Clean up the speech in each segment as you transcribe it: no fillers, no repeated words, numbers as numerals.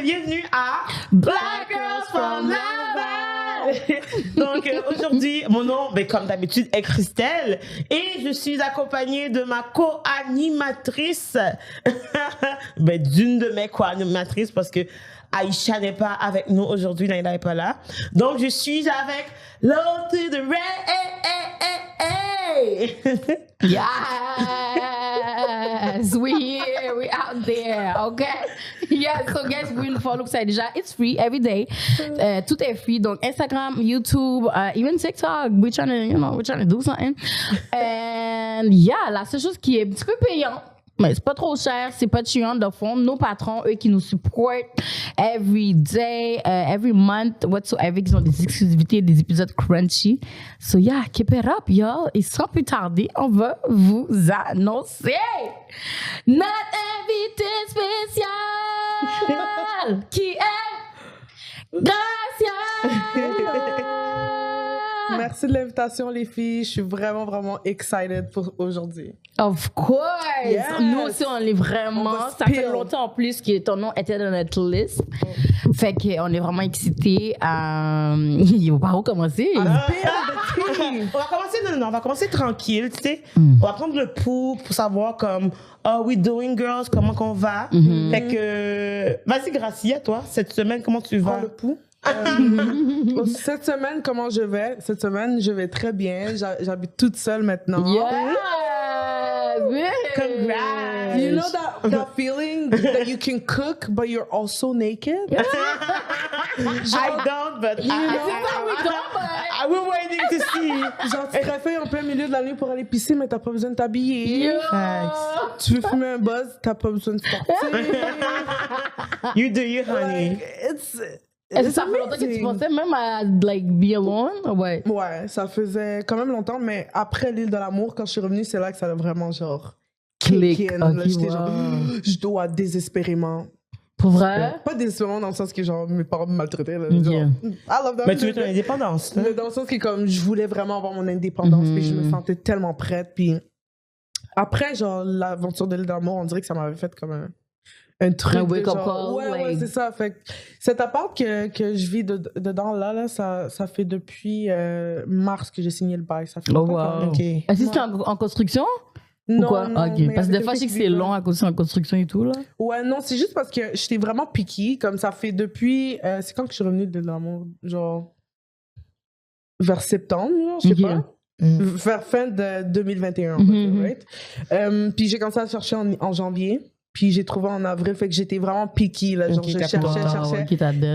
bienvenue à Black Girls from Laval. Donc aujourd'hui, mon nom, comme d'habitude, est Christelle et je suis accompagnée de ma co-animatrice, d'une de mes co-animatrices parce que Aïcha n'est pas avec nous aujourd'hui, Naïla n'est pas là. Donc je suis avec Low to the Ray. Yes, we here, we out there, okay? Yes, so guys, vous pouvez follow ça déjà. It's free every day. Tout est free. Donc Instagram, YouTube, even TikTok. We're trying to do something. And yeah, la seule chose qui est un petit peu payante, mais c'est pas trop cher, c'est pas chiant de fond. Nos patrons, eux qui nous supportent every day, every month, whatsoever, qui ont des exclusivités, des épisodes crunchy. So yeah, keep it up, y'all. Et sans plus tarder, on va vous annoncer notre invité spécial qui est Gracia. Merci de l'invitation, les filles. Je suis vraiment, vraiment excited pour aujourd'hui. Of course! Yes. Nous aussi, on est vraiment... Ça fait longtemps en plus que ton nom était dans notre liste. Fait qu'on est vraiment excités. Il va pas recommencer. On va commencer, on va commencer tranquille, tu sais. On va prendre le pouls pour savoir comme, how we doing, girls, comment qu'on va. Fait que, vas-y, Gracia, toi, cette semaine, comment tu vas? Le pouls. Cette semaine, comment je vais? Cette semaine, je vais très bien. J'habite toute seule maintenant. Yeah! Congrats! You know that feeling that you can cook, but you're also naked? I don't, but I will waiting to see. Genre, tu te réveilles en plein milieu de la nuit pour aller pisser, mais t'as pas besoin de t'habiller. Tu veux fumer un buzz, t'as pas besoin de sortir. You do you, honey. Est-ce que ça fait longtemps que tu pensais même à be alone? Ouais. Ouais, ça faisait quand même longtemps, mais après l'île de l'amour, quand je suis revenue, c'est là que ça a vraiment genre click in. Là, j'étais genre, je dois désespérément. Pour vrai? Pas désespérément dans le sens que genre mes parents me maltraitaient. Là, genre, I love them. Mais tu veux ton indépendance. Mais dans le sens que comme je voulais vraiment avoir mon indépendance, puis je me sentais tellement prête. Puis après, genre l'aventure de l'île de l'amour, on dirait que ça m'avait fait comme un truc de genre, ouais, c'est ça. Fait que cet appart que je vis dedans là, ça fait depuis mars que j'ai signé le bail. Ça fait longtemps. Okay. Est-ce que c'est en construction? Non, quoi? Non, okay. Parce que des fois, je sais que c'est long à cause de en construction et tout, là. Ouais, non, c'est juste parce que j'étais vraiment picky. Comme ça fait depuis... c'est quand que je suis revenue de l'amour? Genre... Vers septembre, genre, je sais pas. Vers fin de 2021, right? Puis j'ai commencé à chercher en janvier. Puis j'ai trouvé en avril, fait que j'étais vraiment picky, là, genre je cherchais.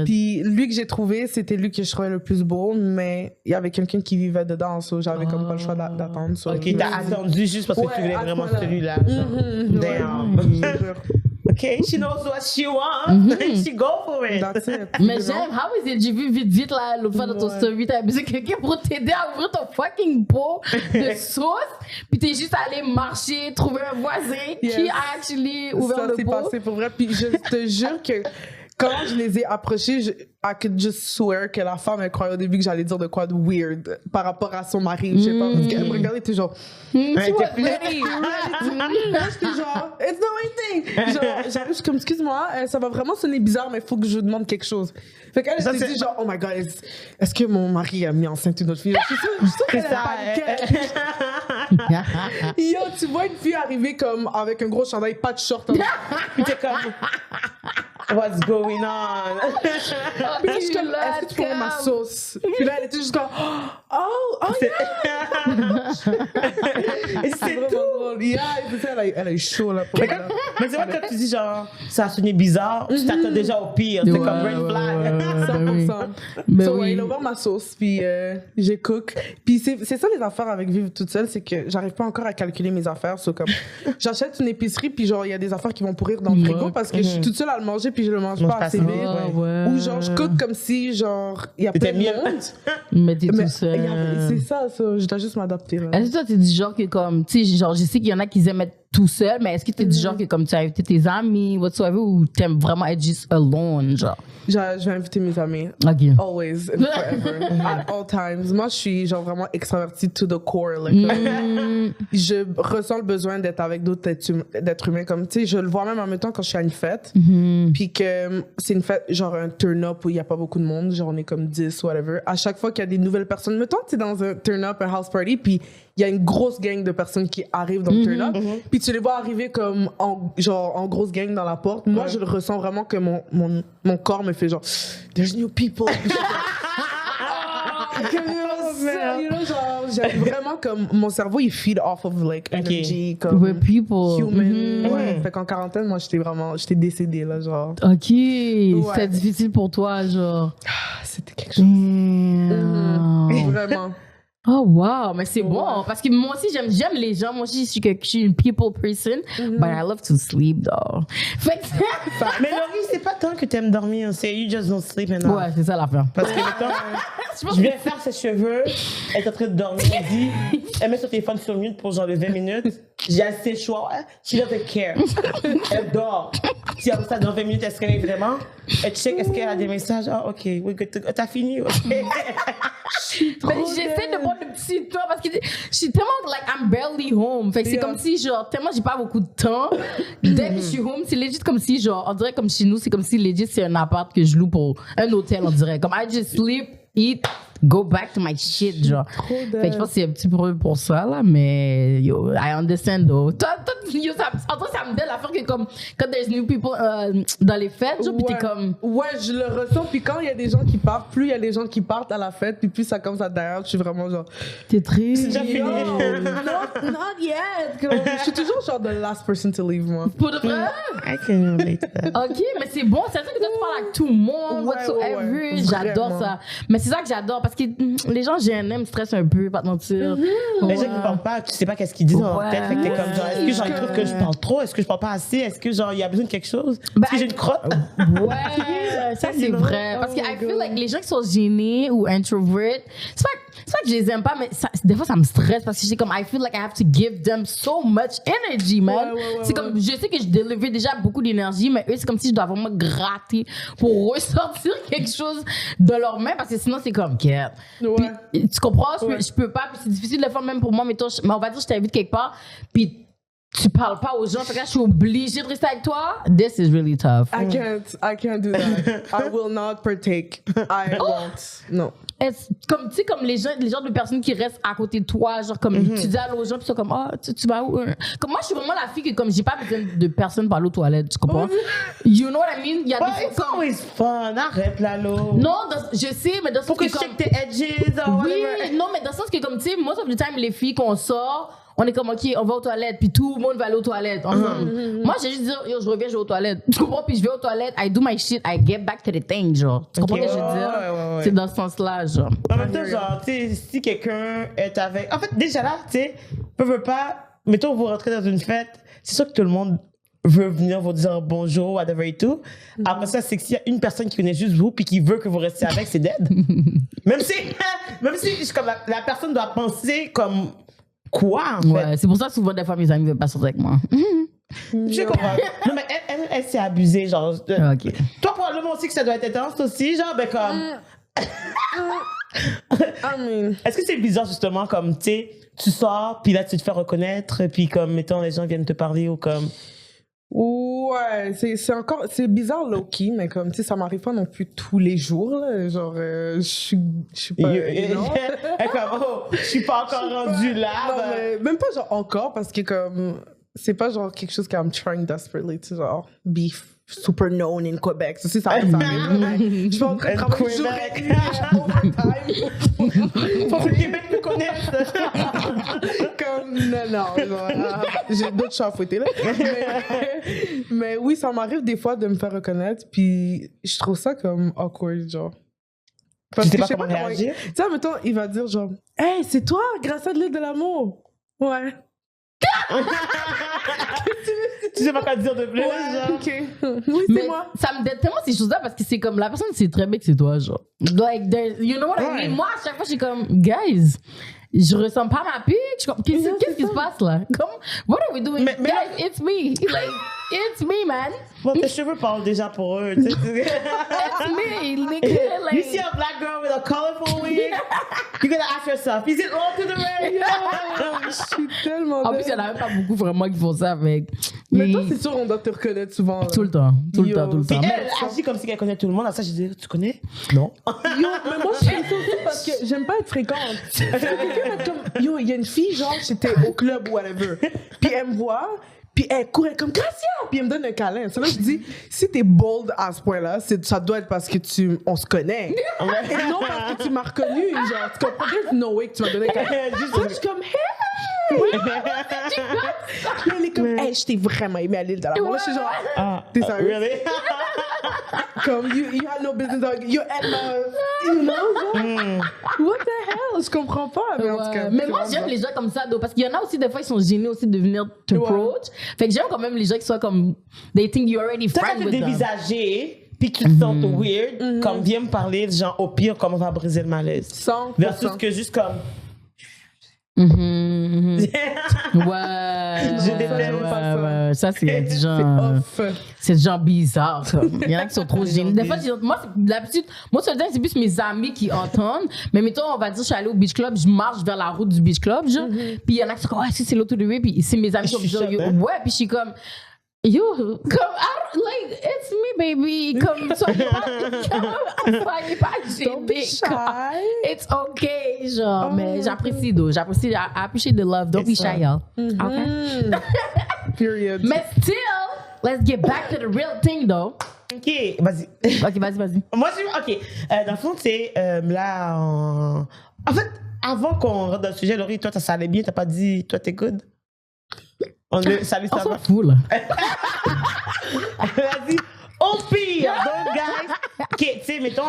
Puis lui que j'ai trouvé, c'était lui que je trouvais le plus beau, mais il y avait quelqu'un qui vivait dedans, so j'avais comme pas le choix d'attendre. So ok, t'as attendu juste parce que tu voulais vraiment celui-là. Damn. Okay, she knows what she wants, she go for it. That's it. Mais j'aime, how is it? J'ai vu vite là, l'autre fois dans ton story, t'as besoin de quelqu'un pour t'aider à ouvrir ton fucking pot de sauce, puis t'es juste allé marcher, trouver un voisin qui a actually ouvert le pot. Ça s'est passé pour vrai, puis je te jure que quand je les ai approchés, I could just swear que la femme, elle croyait au début que j'allais dire de quoi de weird par rapport à son mari, je sais pas, parce qu'elle me regardait toujours. Elle était plus ready. J'étais genre, it's the right thing. Genre, j'arrive, comme, excuse-moi, ça va vraiment sonner bizarre, mais il faut que je demande quelque chose. Fait qu'elle s'est dit genre, oh my god, est-ce que mon mari a mis enceinte une autre fille? Je suis sûre qu'elle a paniqué. Yo, tu vois une fille arriver comme avec un gros chandail, pas de short. Puis t'es comme, what's going on? Puis là, je suis comme, est-ce que tu prends ma sauce? Puis là, elle était juste comme, oh yeah! Et c'est vraiment drôle. Yeah, elle a eu chaud là. Mais c'est vrai que quand tu dis genre, ça a sonné bizarre, tu t'attends déjà au pire. C'est comme red flag. 100%. So, il a ouvert ma sauce, puis j'ai cook. Puis c'est ça les affaires avec vivre toute seule, c'est que j'arrive pas encore à calculer mes affaires. So, comme, j'achète une épicerie, puis genre, il y a des affaires qui vont pourrir dans le frigo parce que je suis toute seule à le manger, puis je le mange pas assez vite. Ou genre, je cook comme si, genre, il y a plein de monde. Mais t'es tout seul. C'est ça, je dois juste m'adapter. Est-ce que toi, t'es du genre que comme, tu sais, genre, je sais qu'il y en a qui aiment être tout seul, mais est-ce que t'es du genre que comme tu as invité tes amis, whatsoever, ou t'aimes vraiment être juste alone, genre? Je vais inviter mes amis. Ok. Always and forever. At all times. Moi, je suis genre vraiment extravertie to the core. Like, je ressens le besoin d'être avec d'autres êtres humains. Comme, tu sais, je le vois même en même temps quand je suis à une fête. Puis que c'est une fête, genre un turn-up où il n'y a pas beaucoup de monde. Genre, on est comme 10, whatever. À chaque fois qu'il y a des nouvelles personnes, mettons, tu es dans un turn-up, un house party, puis il y a une grosse gang de personnes qui arrivent dans le turn-up. Puis tu les vois arriver comme en grosse gang dans la porte. Moi, je le ressens vraiment que mon corps me fait genre, there's new people. Genre, j'aime vraiment comme mon cerveau il feed off of like energy comme With people. human. Ouais. Fait qu'en quarantaine, moi j'étais décédée là, genre. Ok, c'était difficile pour toi, genre. C'était quelque chose. Vraiment. Oh wow, mais c'est bon parce que moi aussi j'aime les gens. Moi aussi je suis une people person, but I love to sleep though. Fait que Mais Laurie, c'est pas tant que t'aimes dormir, c'est you just don't sleep enough. ouais, c'est ça l'affaire. Parce que mettons, je viens faire ses cheveux, elle est en train de dormir, elle met son téléphone sur mute pour genre de 20 minutes. J'ai assez chaud, she doesn't care. Elle dort. Si après ça, dans 20 minutes, elle se réveille vraiment, elle check est-ce qu'elle a des messages. Ah, ok, we good to go. T'as fini, ok. J'essaie de prendre le petit temps parce que je suis tellement like I'm barely home. Fait que c'est comme si genre tellement j'ai pas beaucoup de temps. Dès que je suis home, c'est legit comme si genre on dirait comme chez nous, c'est comme si legit c'est un appart que je loue pour un hôtel, on dirait. Comme I just sleep, eat, go back to my shit, genre. Fait que je pense que c'est un petit peu pour ça, là, mais yo, I understand, though. Toi, yo, ça me donne l'affaire que comme, quand there's new people dans les fêtes, genre, pis t'es comme... Ouais, je le ressens, puis quand il y a des gens qui partent, plus il y a des gens qui partent à la fête, puis plus ça commence à derrière, je suis vraiment genre... T'es triste. C'est déjà fini. Not yet! Je suis toujours genre the last person to leave, moi. Pour de vrai? I can relate to that. Ok, mais c'est bon, c'est ça que toi tu parles avec tout le monde, whatsoever. Ouais. J'adore Vraiment. ça. Mais c'est ça que j'adore parce que les gens GNM me stressent un peu, pas te mentir. Les gens qui parlent pas, tu sais pas qu'est-ce qu'ils disent dans leur tête. Fait que t'es comme genre, est-ce que genre, ils trouvent que je parle trop? Est-ce que je parle pas assez? Est-ce que genre, il y a besoin de quelque chose? Est-ce que j'ai une crotte? Ouais, ça c'est vrai. Parce que I feel like les gens qui sont gênés ou introverts, c'est pas que je les aime pas, mais des fois ça me stresse parce que j'ai comme I feel like I have to give them so much energy, man. C'est comme, je sais que je délivre déjà beaucoup d'énergie, mais eux c'est comme si je dois vraiment gratter pour ressortir quelque chose de leurs mains parce que sinon c'est comme quête. Puis, tu comprends? Je peux pas, puis c'est difficile de le faire même pour moi, mais on va dire que je t'invite quelque part, puis tu parles pas aux gens, fait que là, je suis obligée de rester avec toi. This is really tough. I can't do that. I will not partake. I won't. No. Comme tu sais, comme les genres de personnes qui restent à côté de toi, genre comme tu dis allô aux gens, puis ils sont comme tu vas où? Comme moi, je suis vraiment la fille que comme j'ai pas besoin de personne pour aller aux toilettes, tu comprends? You know what I mean? Il y a des It's always fun. Arrête là, l'eau. non, je sais, mais dans ce sens Faut que je comme... check tes edges or Oui, whatever. non, mais dans le sens que comme tu sais, most of the time, les filles qu'on sort, on est comme, OK, on va aux toilettes, puis tout le monde va aller aux toilettes ensemble. Moi, j'ai juste dit, yo, je reviens, je vais aux toilettes. Tu comprends? Puis je vais aux toilettes, I do my shit, I get back to the thing, genre. Tu comprends ce que je veux dire? Ouais. C'est dans ce sens-là, genre. En même temps, genre, tu sais, si quelqu'un est avec. En fait, déjà là, tu sais, veut pas. Mettons, vous rentrez dans une fête, c'est sûr que tout le monde veut venir vous dire bonjour, whatever et tout. Après ça, c'est que s'il y a une personne qui connaît juste vous puis qui veut que vous restiez avec, c'est dead. même si comme la personne doit penser comme. Quoi, en fait? Ouais, c'est pour ça que souvent, des fois, mes amis veulent pas sortir avec moi. Je comprends. Non, mais elle s'est abusée, genre. OK. Toi, probablement aussi que ça doit être intense aussi, genre, ben comme. I mean, Est-ce que c'est bizarre, justement, comme, tu sais, tu sors, puis là, tu te fais reconnaître, puis comme, mettons, les gens viennent te parler ou comme. ouais, c'est bizarre low-key, mais comme, tu sais, ça m'arrive pas non plus tous les jours, là. Genre, je suis pas. Elle est comme, oh, je suis pas encore rendue là. Non, mais même pas genre encore, parce que comme, c'est pas genre quelque chose qu'Im trying desperately to genre be super known in Quebec. Ça, ça arrive. Je suis pas en train de travailler jour et nuit, overtime. Faut que le Québec me connaisse. Comme, non, genre, j'ai d'autres chats à fouetter, là. Mais oui, ça m'arrive des fois de me faire reconnaître, puis je trouve ça comme awkward, genre. Tu sais que pas je sais comment réagir? Tu sais, mettons, il va dire genre, hey, c'est toi, grâce à de l'île de l'amour. Ouais. Tu sais pas quoi dire de plus, genre. Ok. Oui, Mais c'est moi. ça me dérange tellement ces choses-là parce que c'est comme la personne sait très bien que c'est toi, genre. Like, you know what I mean? Ouais. Moi, à chaque fois, je suis comme, guys, je ressemble pas à ma pique. Qu'est-ce qui se passe là? Comme, what are we doing? Mais Guys, it's me. Like, it's me, man. Bon, tes cheveux parlent déjà pour eux. Tu sais. It's me, nigga. Like, You see a black girl with a colorful wig, you're gonna ask yourself, is it all to the red? Je suis tellement en plus, il y en a même pas beaucoup vraiment qui font ça avec. Mais toi, c'est sûr, on doit te reconnaître souvent. Tout le temps. Tout le Yo. temps, tout le Puis temps. elle agit comme si elle connaît tout le monde. À ça, je dis, tu connais? Non. Yo, mais moi, je fais ça aussi parce que j'aime pas être fréquente. Comme, yo, il y a une fille, genre, j'étais au club ou whatever. Puis elle me voit, puis elle courait comme Gracia, puis elle me donne un câlin. C'est là que je dis, si t'es bold à ce point-là, ça doit être parce que on se connaît. Et non parce que tu m'as reconnu. Genre, tu comprends? There's no way que tu m'as donné un câlin. Juste- Moi, je suis comme, hey! Puis elle est comme, hey, je t'ai vraiment aimé à l'île de la mort. Là, je suis genre, Ah, T'es sérieux? really? comme, you had no business, you Emma, you know? Genre, what the hell? Je comprends pas, mais en tout cas. Mais moi, j'aime les gens comme ça, though, parce qu'il y en a aussi, des fois, ils sont gênés aussi de venir te Ouais. approach. Fait que j'aime quand même les gens qui soient comme, they think you're already Toi, quand friends t'es with them. dévisagé, puis tu te sens weird, comme viens me parler, genre au pire, comment on va briser le malaise. 100%. Versus que juste comme. Ouais. Je déteste pas ça. Ouais. Ça, c'est du C'est genre. off. C'est du genre bizarre, ça. Il y en a qui sont trop gênés. Des fois, moi, d'habitude, moi, ça veut dire que c'est plus mes amis qui entendent. Mais mettons, on va dire, je suis allée au beach club, je marche vers la route du beach club, genre. Puis il y en a qui sont comme, ouais, si c'est l'auto de way. Puis c'est mes amis qui Je suis sont genre, choquée. ouais. Puis je suis comme, yo, comme, like, it's me, baby. Comme, soyez pas Don't be gênés. shy. It's okay, genre. Oh, mais j'apprécie, though. J'apprécie, I appreciate the love. Don't be shy, y'all. Okay? Period. Mais still, let's get back to the real thing, though. Ok, vas-y. Ok, vas-y. Moi, ok. Dans le fond, c'est là. En fait, avant qu'on rentre dans le sujet, Laurie, toi, ça allait bien, t'as pas dit, toi, t'es good? Salut, On ça s'en va? fout, là. Vas-y. Au pire, donc, guys. Ok, tu sais, mettons,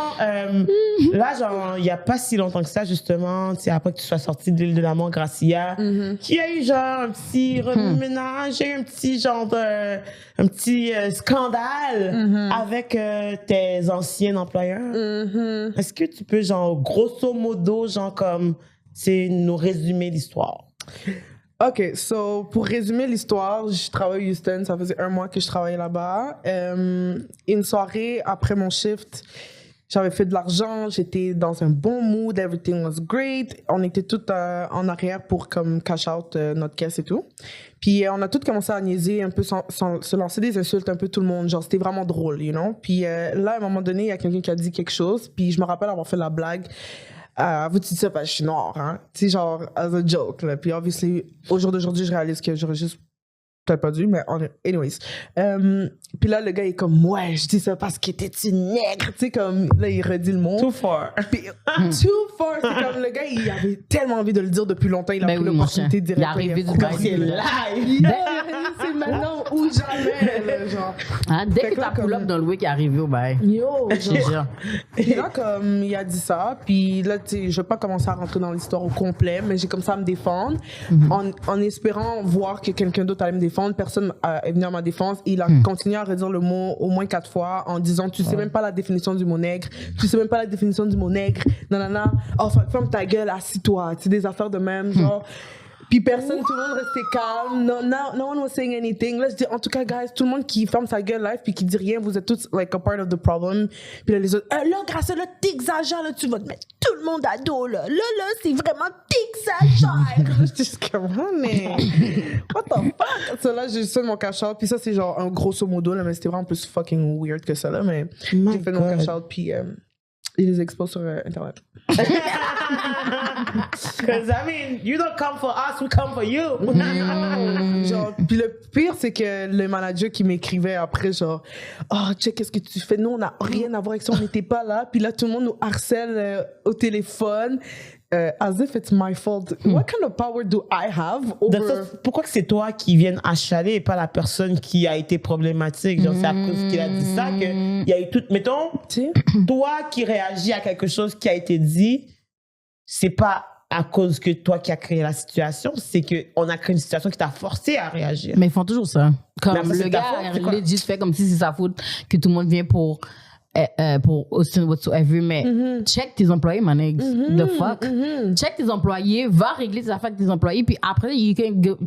là, genre, il n'y a pas si longtemps que ça, justement, tu sais, après que tu sois sorti de l'île de la Mort, Gracia, qu'il y a eu, genre, un petit remue-ménage, il y a eu un petit, genre, un petit scandale avec tes anciens employeurs. Est-ce que tu peux, genre, grosso modo, genre, comme, c'est nous résumer l'histoire? OK, so, pour résumer l'histoire, je travaille à Houston, ça faisait 1 mois que je travaillais là-bas. Une soirée après mon shift, j'avais fait de l'argent, j'étais dans un bon mood, everything was great. On était tous en arrière pour comme cash out notre caisse et tout. Puis on a tous commencé à niaiser un peu, se lancer des insultes un peu tout le monde, genre c'était vraiment drôle, you know. Puis là, à un moment donné, il y a quelqu'un qui a dit quelque chose, puis je me rappelle avoir fait la blague. Vous dites ça parce que je suis noire, hein? Tu sais, genre, as a joke, là. Puis, obviously, au jour d'aujourd'hui, je réalise que j'aurais juste peut-être pas dû, mais anyways. Puis là, le gars est comme, ouais, je dis ça parce que t'es une nègre. Tu sais, comme, là, il redit le mot. Too far. Puis, too far. C'est comme, le gars, il avait tellement envie de le dire depuis longtemps. Il a Ben pris oui, l'opportunité mon de cher. dire. Il est arrivé du Comme bail. c'est live. c'est maintenant ou jamais, là, genre. Ah, dès Fait que que là, t'as pull up comme- dans le week est arrivé au bail. Yo, Je te jure. Puis là, comme il a dit ça, puis là, tu sais, je vais pas commencer à rentrer dans l'histoire au complet, mais j'ai comme ça à me défendre, en espérant voir que quelqu'un d'autre allait me défendre. Personne est venu à ma défense. Il a continué à redire le mot au moins 4 fois en disant, tu sais même pas la définition du mot nègre, tu sais même pas la définition du mot nègre, nanana, oh, ferme ta gueule, assis-toi, tu sais, des affaires de même, genre. Puis personne, tout le monde restait calme. No one was saying anything. Là, je dis, en tout cas, guys, tout le monde qui ferme sa gueule live puis qui dit rien, vous êtes tous like a part of the problem. Puis là, les autres, là, grâce à là, t'exagères, là, tu vas te mettre tout le monde à dos, là. Là, c'est vraiment t'exagères. Là, je dis, comment, mais what the fuck? Ça, là, j'ai fait mon cash-out. Puis ça, c'est genre un grosso modo, là, mais c'était vraiment plus fucking weird que ça, là. Mais My j'ai fait mon God. cash-out, puis il les expose sur Internet. Because, I mean, you don't come for us, we come for you. Genre, puis le pire, c'est que le manager qui m'écrivait après, genre, oh, check, qu'est-ce que tu fais? Nous, on n'a rien à voir avec ça, on n'était pas là. Puis là, tout le monde nous harcèle au téléphone. As if it's my fault. What kind of power do I have Dans over... le sens, pourquoi que c'est toi qui viens achaler et pas la personne qui a été problématique? Genre, c'est à cause qu'il a dit ça qu'il y a eu tout. Mettons, Tu sais? toi qui réagis à quelque chose qui a été dit, c'est pas à cause que toi qui as créé la situation, c'est qu'on a créé une situation qui t'a forcé à réagir. Mais ils font toujours ça. Mais Comme après, c'est le ta gars, faute, c'est quoi? legit fait comme si c'est sa faute que tout le monde vient pour pour Austin Whatsoever, mais check tes employés, my niggas. The fuck? Check tes employés, va régler tes affaires avec tes employés, puis après,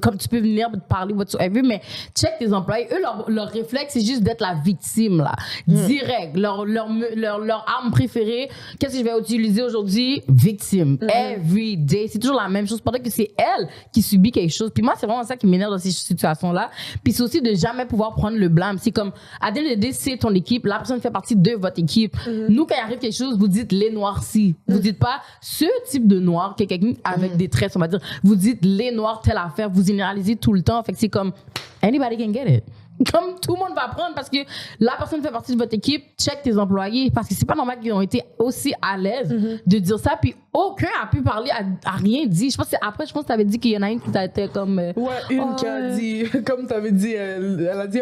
comme tu peux venir te parler whatsoever, mais check tes employés. Eux, leur réflexe, c'est juste d'être la victime, là. Direct. Leur arme préférée, qu'est-ce que je vais utiliser aujourd'hui? Victime. Every day. C'est toujours la même chose. Pendant que c'est elle qui subit quelque chose. Puis moi, c'est vraiment ça qui m'énerve dans ces situations-là. Puis c'est aussi de jamais pouvoir prendre le blâme. C'est comme, à the end of the day, c'est ton équipe. La personne fait partie de votre équipe. Nous, quand il arrive quelque chose, vous dites les noircis. Vous dites pas ce type de noir, quelqu'un avec des traits, on va dire. Vous dites les noirs, telle affaire. Vous généralisez tout le temps. Fait que c'est comme, anybody can get it. Comme tout le monde va prendre parce que la personne fait partie de votre équipe, check tes employés parce que c'est pas normal qu'ils ont été aussi à l'aise de dire ça, puis aucun a pu parler, a rien dit. Je pense que tu avais dit qu'il y en a une qui t'a été comme une qui a dit, comme t'avais dit, elle a dit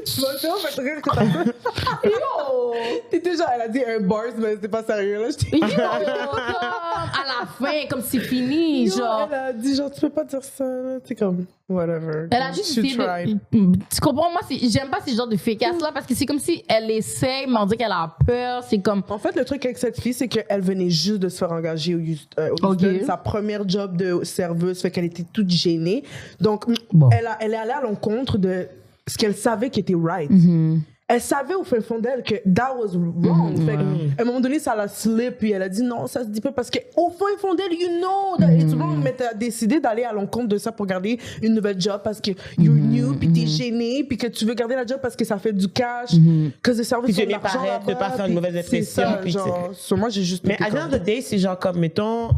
tu m'as fait rire que t'as fait. Yo! T'étais genre, elle a dit un bars, mais c'était pas sérieux, là. Yo! À la fin, comme c'est fini, Yo, genre. Elle a dit, genre, tu peux pas dire ça, là. C'est comme, whatever. Elle a juste essayé tu comprends? Moi, j'aime pas ces genres de fake-ass-là parce que c'est comme si elle essaie, mais on dit qu'elle a peur. C'est comme. En fait, le truc avec cette fille, c'est qu'elle venait juste de se faire engager au Houston. Sa première job de serveuse, fait qu'elle était toute gênée. Donc, elle est allée à l'encontre de ce qu'elle savait qui était right. Elle savait au fin fond d'elle que that was wrong. Fait à un moment donné, ça la slip, puis elle a dit non, ça se dit pas parce qu'au fin fond d'elle, you know that it's wrong, mais t'as décidé d'aller à l'encontre de ça pour garder une nouvelle job parce que you're new, puis t'es gêné, puis que tu veux garder la job parce que ça fait du cash, que le service puis tu veux paraître, de pas faire une mauvaise impression. Moi, j'ai juste. Mais à the end of the day, c'est genre comme, mettons,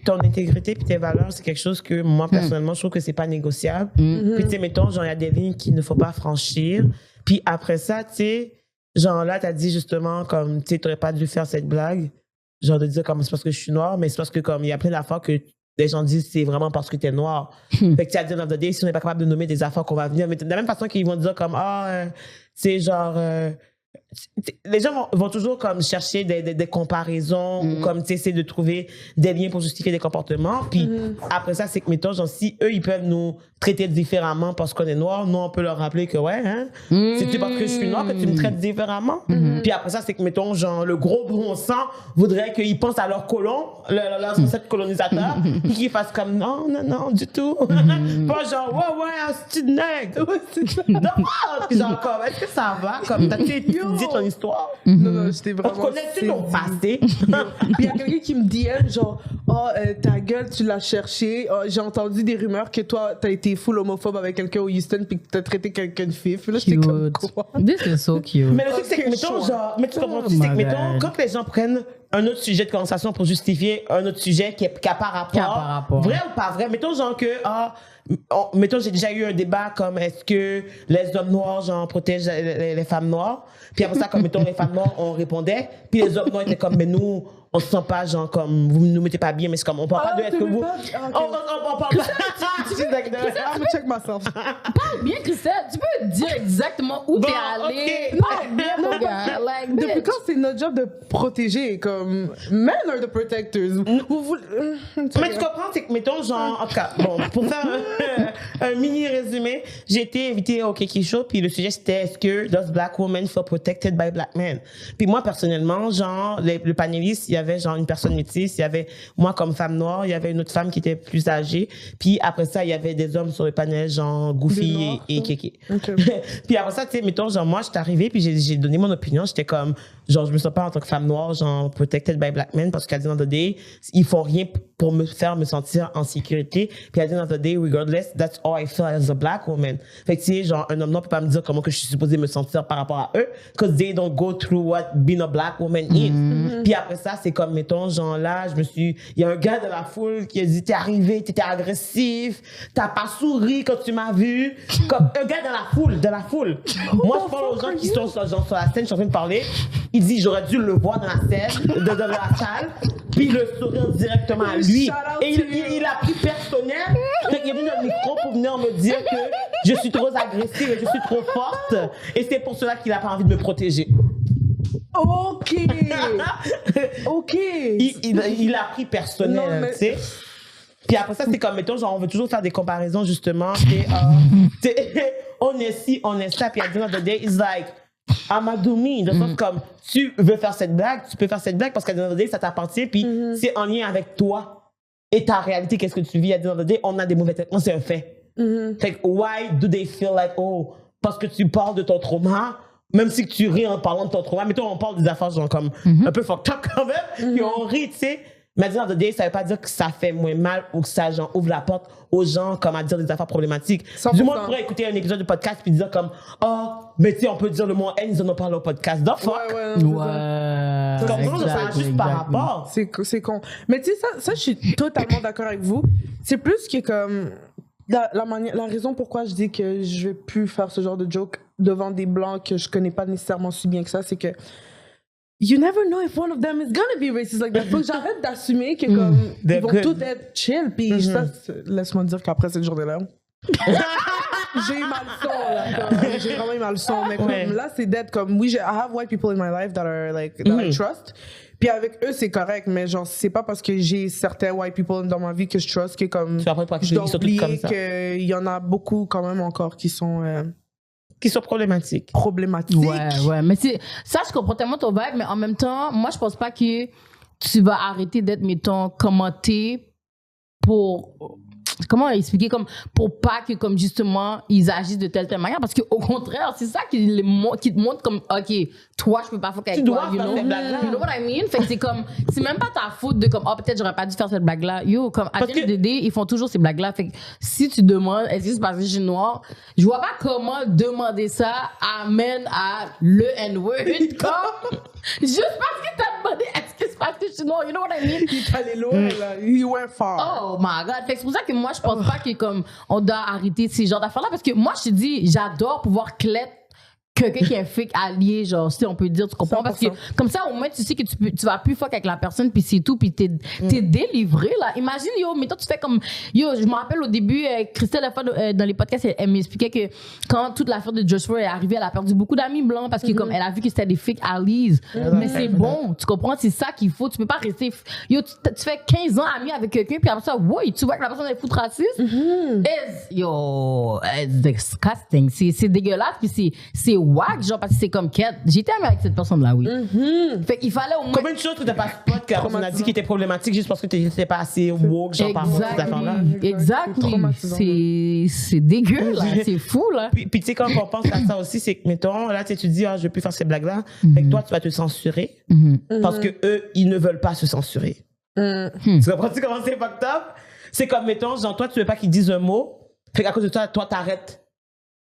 ton intégrité puis tes valeurs, c'est quelque chose que moi, personnellement, je trouve que c'est pas négociable. Puis, tu sais, mettons, genre, il y a des lignes qu'il ne faut pas franchir. Puis après ça, tu sais, genre là, t'as dit justement, comme, tu sais, t'aurais pas dû faire cette blague. Genre de dire, comme, c'est parce que je suis noire, mais c'est parce que, comme, il y a plein d'affaires que les gens disent, c'est vraiment parce que t'es noire. Fait que tu as dit, the day, si on n'est pas capable de nommer des affaires qu'on va venir, mais de la même façon qu'ils vont dire, comme, c'est genre. Les gens vont toujours comme chercher des comparaisons ou comme essayer de trouver des liens pour justifier des comportements, puis après ça c'est que mettons genre si eux ils peuvent nous traiter différemment parce qu'on est noir, nous on peut leur rappeler que ouais hein, c'est parce que je suis noir que tu me traites différemment, puis après ça c'est que mettons genre le gros bon sang voudrait qu'ils pensent à leurs colons, leurs ancêtres colonisateurs, puis qu'ils fassent comme non du tout, pas genre ouais c'est une nègre, genre comme est-ce que ça va, comme t'as-tu dit ton histoire? Non, j'étais vraiment. On connaît-tu ton passé? Puis il y a quelqu'un qui me dit, genre, ta gueule, tu l'as cherché. J'ai entendu des rumeurs que toi, t'as été full homophobe avec quelqu'un au Houston puis que t'as traité quelqu'un de fif. Là, j'étais comme quoi? This is so cute. Mais le truc, c'est que, mettons, genre, mais tu comprends, c'est que, mettons, quand les gens prennent un autre sujet de conversation pour justifier un autre sujet qui a pas rapport, vrai ou pas vrai, mettons, genre, que, mettons, j'ai déjà eu un débat comme est-ce que les hommes noirs, genre, protègent les femmes noires? Puis après ça, comme, mettons, les femmes noires, on répondait. Puis les hommes noirs étaient comme, mais nous, on se sent pas, genre, comme, vous nous mettez pas bien, mais c'est comme, on parle pas de est-ce que vous. On parle pas. I'm check myself. Parle bien, Christelle. Tu peux dire exactement où t'es allé. Parle bien, mon gars. Like, depuis quand c'est notre job de protéger, comme, men are the protectors. Mais tu comprends, c'est que, mettons, genre, en tout cas, bon, pour faire un mini résumé, j'ai été invitée au Kiki Show, puis le sujet c'était est-ce que does black women feel protected by black men? Puis moi, personnellement, genre, le panéliste, il y avait genre une personne métisse, il y avait moi comme femme noire, il y avait une autre femme qui était plus âgée, puis après ça, il y avait des hommes sur le panel, genre Goofy et Kiki. Okay. Puis après ça, tu sais, mettons, genre, moi, je suis arrivée, puis j'ai donné mon opinion, j'étais comme, genre, je me sens pas en tant que femme noire, genre, protected by black men, parce qu'à the end of the day, ils font rien pour me faire me sentir en sécurité. Puis à the end of the day, regardless, that's all I feel as a black woman. Fait que, tu sais, genre, un homme noir peut pas me dire comment que je suis supposée me sentir par rapport à eux, because they don't go through what being a black woman is. Puis après ça, c'est comme, mettons, genre, là, il y a un gars de la foule qui a dit, t'es arrivé, t'étais agressif, t'as pas souri quand tu m'as vu. Comme un gars de la foule. Moi, je parle aux gens qui sont genre, sur la scène, je suis en train de parler. Il dit, j'aurais dû le voir dans la scène, dans la salle, puis le sourire directement à lui. Et il a pris personnel. Il est venu dans le micro pour venir me dire que je suis trop agressive et je suis trop forte. Et c'est pour cela qu'il a pas envie de me protéger. Ok. Il a pris personnel, tu sais. Puis après ça, c'est comme, mettons, genre, on veut toujours faire des comparaisons, justement. On est ci, on est ça. Puis à the end of the day, it's like, Amadoumi, dans le sens comme, tu veux faire cette blague, tu peux faire cette blague parce qu'à the end ça t'appartient, puis c'est en lien avec toi et ta réalité, qu'est-ce que tu vis. À the end of the day, on a des mauvais traitements, c'est un fait. Fait que, why do they feel like, oh, parce que tu parles de ton trauma, même si tu ris en parlant de ton trauma, mettons, on parle des affaires genre comme un peu fucked up quand même, puis on rit, tu sais. Mais à the end of the day, ça veut pas dire que ça fait moins mal ou que ça genre, ouvre la porte aux gens comme à dire des affaires problématiques. 100%. Du moins, pourrait écouter un épisode de podcast puis dire comme, oh, mais tu sais, on peut dire le mot haine, ils en ont parlé au podcast. Donc, fuck. Ouais. Comme ça a juste par rapport. C'est con. Mais tu sais, ça, je suis totalement d'accord avec vous. C'est plus que comme. La raison pourquoi je dis que je vais plus faire ce genre de joke devant des blancs que je connais pas nécessairement si bien que ça, c'est que you never know if one of them is gonna be racist like that. Faut que j'arrête d'assumer que comme ils vont tous être chill, puis ça, laisse-moi dire qu'après cette journée-là, j'ai eu ma leçon là, comme, j'ai vraiment eu ma leçon, mais comme là c'est d'être comme oui, I have white people in my life that are like that I trust. Puis avec eux, c'est correct, mais genre, c'est pas parce que j'ai certains white people dans ma vie que je trust que comme. Je dois oublier qu'il y en a beaucoup quand même encore qui sont problématiques. Ouais, mais ça, je comprends tellement ton vibe, mais en même temps, moi, je pense pas que tu vas arrêter d'être, mettons, commenté pour. Comment expliquer, comme pour pas que comme justement ils agissent de telle manière, parce que au contraire c'est ça qui te montre comme ok, toi je peux pas fuck avec toi, you know what I mean. Fait que c'est même pas ta faute de comme peut-être j'aurais pas dû faire cette blague là, yo, comme à TLDD ils font toujours ces blagues là. Fait que si tu demandes est-ce que c'est parce que je suis noire, je vois pas comment demander ça amène à le N-word comme juste parce que t'as demandé est-ce que c'est parce que je suis noire, you know what I mean. Il est allé loin là, il went far. Oh my god. Fait que c'est pour ça que moi je pense pas que comme on doit arrêter ces genres d'affaires là, parce que moi je te dis j'adore pouvoir clette quelqu'un qui est fake allié, genre si on peut dire, tu comprends 100%. Parce que comme ça au moins tu sais que tu vas plus fuck avec la personne puis c'est tout, puis t'es délivré là. Imagine yo, mais toi tu fais comme yo, je me rappelle au début Christelle dans les podcasts elle m'expliquait que quand toute l'affaire de Joshua est arrivée, elle a perdu beaucoup d'amis blancs parce que comme elle a vu que c'était des fake allies. Mais c'est bon, tu comprends, c'est ça qu'il faut, tu peux pas rester yo, tu fais 15 ans ami avec quelqu'un puis après ça oui, tu vois que la personne est foutre raciste. It's disgusting, c'est dégueulasse puis c'est wack, genre, parce que c'est comme quête. J'étais amie avec cette personne-là, oui. Fait qu'il fallait au moins. Combien de choses que t'as pas spot qu'on a dit qui était problématique juste parce que t'étais pas assez woke, genre, par rapport à cette affaire-là? Exactement. C'est dégueu, là. C'est fou, là. Puis tu sais, quand on pense à ça aussi, c'est que, mettons, là, tu dis, je veux plus faire ces blagues-là. Fait que toi, tu vas te censurer. Parce que eux, ils ne veulent pas se censurer. Tu comprends-tu comment c'est fucked up? C'est comme, mettons, genre, toi, tu veux pas qu'ils disent un mot. Fait qu'à cause de toi, t'arrêtes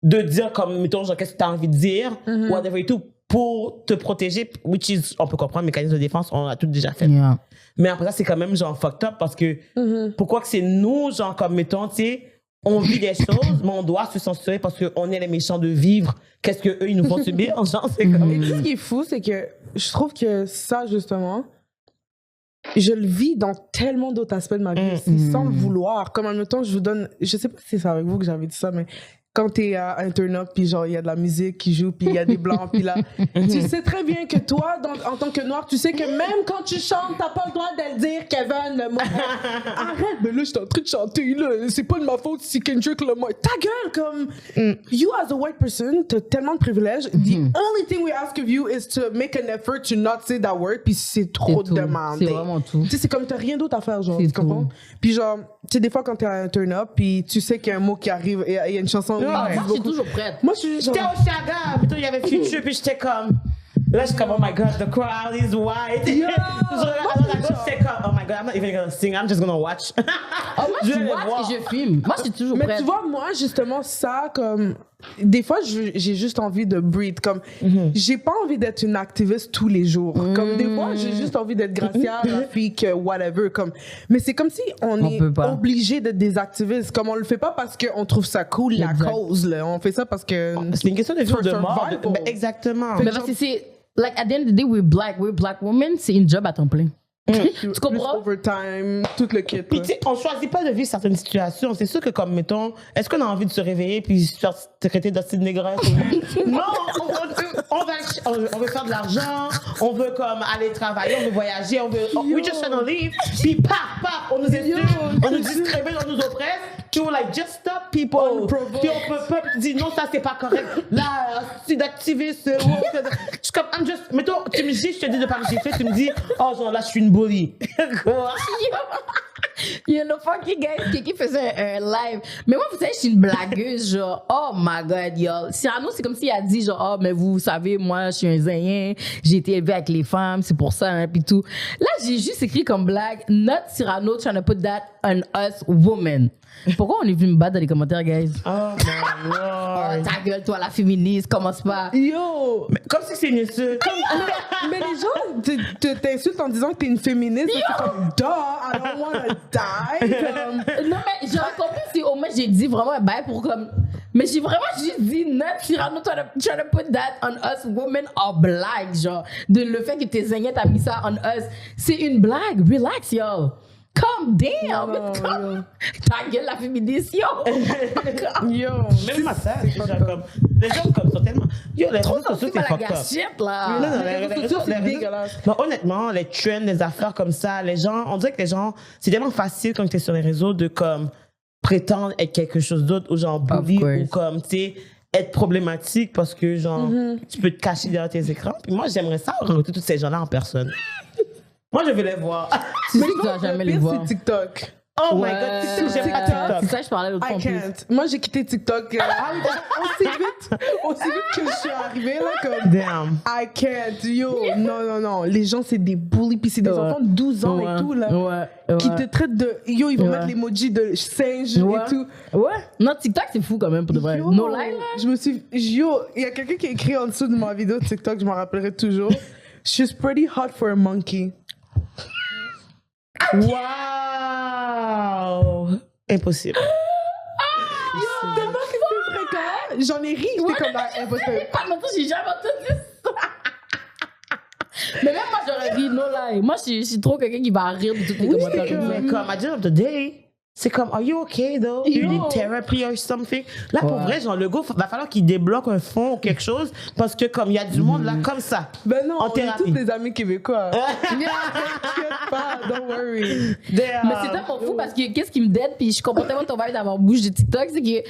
de dire comme, mettons, genre, qu'est-ce que tu as envie de dire, whatever et tout, pour te protéger, which is, on peut comprendre, mécanisme de défense, on a tout déjà fait. Yeah. Mais après ça, c'est quand même, genre, fucked up, parce que, pourquoi que c'est nous, genre, comme, mettons, tu sais, on vit des choses, mais on doit se censurer parce qu'on est les méchants de vivre. Qu'est-ce qu'eux, ils nous font subir? Genre, c'est comme... Et ce qui est fou, c'est que je trouve que ça, justement, je le vis dans tellement d'autres aspects de ma vie aussi, sans le vouloir. Comme, admettons, je vous donne, je sais pas si c'est avec vous que j'avais dit ça, mais quand t'es à un turn-up, puis genre, il y a de la musique qui joue, puis il y a des blancs, puis là, tu sais très bien que toi, en tant que noir, tu sais que même quand tu chantes, t'as pas le droit de le dire, Kevin, le mot. Arrête, mais là, je suis en train de chanter, là, c'est pas de ma faute si Kendrick le mot. Ta gueule, comme, you as a white person, t'as tellement de privilèges. The only thing we ask of you is to make an effort to not say that word, puis c'est trop demandé. C'est vraiment tout. Tu sais, c'est comme t'as rien d'autre à faire, genre, tu comprends? Puis genre, tu sais, des fois, quand t'es à un turn-up, puis tu sais qu'il y a un mot qui arrive, et il y a une chanson. Moi, je suis toujours prête. Moi, je suis genre... J'étais au Chaga, puis il y avait Future, puis j'étais comme... Là, je suis comme, oh my God, the crowd is white. Yeah. J'étais comme, oh my God, I'm not even gonna sing, I'm just gonna watch. Moi, je watch et je filme. Moi, je suis toujours prête. Mais tu vois, moi, justement, ça, comme... Des fois, j'ai juste envie de breathe. Comme, j'ai pas envie d'être une activiste tous les jours. Comme, des fois, j'ai juste envie d'être Gracia, Rafik, whatever. Comme, mais c'est comme si on est obligé d'être des activistes. Comme, on le fait pas parce qu'on trouve ça cool, la cause. Là. On fait ça parce que... C'est une question de vie ou de mort. Exactement. Mais parce que c'est... Like, at the end of the day, we're black women, c'est une job à temps plein. Tu comprends? Overtime, tout le kit. Puis tu sais, on choisit pas de vivre certaines situations. C'est sûr que comme, mettons, est-ce qu'on a envie de se réveiller puis se faire traiter d'hostie de négresse? Non, on veut faire de l'argent, on veut comme aller travailler, on veut voyager, we just wanna live. Puis paf, on nous insulte, on nous discrimine, on nous oppresse. to like just stop people. Puis on peut pas dire non, ça c'est pas correct. Là, c'est d'activiste. Je suis comme, I'm just, mettons, tu me dis, je te dis de pas me gifler, tu me dis, oh genre là je suis une bully. You know, fucking guys, Kiki faisait un live. Mais moi, vous savez, je suis une blagueuse, genre, oh my god, yo. Cyrano, c'est comme s'il a dit, genre, oh, mais vous savez, moi, je suis un zéien, j'ai été élevé avec les femmes, c'est pour ça, hein, pis tout. Là, j'ai juste écrit comme blague, not Cyrano trying to put that on us women. Pourquoi on est venu me battre dans les commentaires, guys? Oh my lord. Oh, ta gueule, toi, la féministe, commence pas. Yo! Mais comme si c'est une insulte. Mais les gens t'insultent en disant que t'es une féministe. C'est comme, duh, I don't wanna die. Comme... Non, mais j'aurais compris si au moins j'ai dit vraiment un bail pour comme. Mais j'ai vraiment juste dit, not Cyrano trying to put that on us women en blague, genre. De le fait que tes zignettes a mis ça on us. C'est une blague. Relax, yo. Calm down. Non, Ta gueule, la féministe, yo. yo. Même à ça, c'est genre comme, les gens comme sont tellement, yo, les réseaux sociaux c'est la fucked up. gâchette, là. Non, les réseaux sociaux, c'est dégueulasse. Non, honnêtement, les trends, les affaires comme ça, les gens, on dirait que les gens, c'est tellement facile quand tu es sur les réseaux de comme prétendre être quelque chose d'autre ou genre bully ou comme, tu sais, être problématique parce que genre, tu peux te cacher derrière tes écrans. Puis moi, j'aimerais ça rencontrer tous ces gens-là en personne. Moi, je vais les voir. Tu sais que tu vas jamais les voir. C'est TikTok. Oh my god, TikTok, j'aime pas TikTok. C'est ça que je parlais l'autre fois. I can't. Moi, j'ai quitté TikTok aussi vite que je suis arrivée là, comme. Damn. I can't. Yo, non. Les gens, c'est des bullies, puis c'est des enfants de 12 ans et tout, là. Qui te traitent de. Yo, ils vont mettre l'emoji de singe et tout. Ouais. Non, TikTok, c'est fou quand même pour de vrai. Yo, No lie, là. je me suis. Yo, il y a quelqu'un qui a écrit en dessous de ma vidéo de TikTok, je m'en rappellerai toujours. She's pretty hot for a monkey. Wow! Impossible. Tellement que c'est fréquent. J'en ai ri, j'étais comme impossible. Pas longtemps, j'ai jamais entendu ça. Mais même moi, j'aurais ri, no lie. Moi, je suis trop quelqu'un qui va rire de tous les commentaires. Mais comme at the end of the day, c'est comme, are you okay though? You need therapy or something? Là, pour vrai, genre, le gars, va falloir qu'il débloque un fonds ou quelque chose parce que comme il y a du monde là, comme ça. Ben non, en on est thérapie. tous des amis québécois. T'inquiète pas, don't worry. Mais c'est tellement fou parce que qu'est-ce qui me dead, puis je comprends tellement ton vibe d'avoir bouge de TikTok, c'est que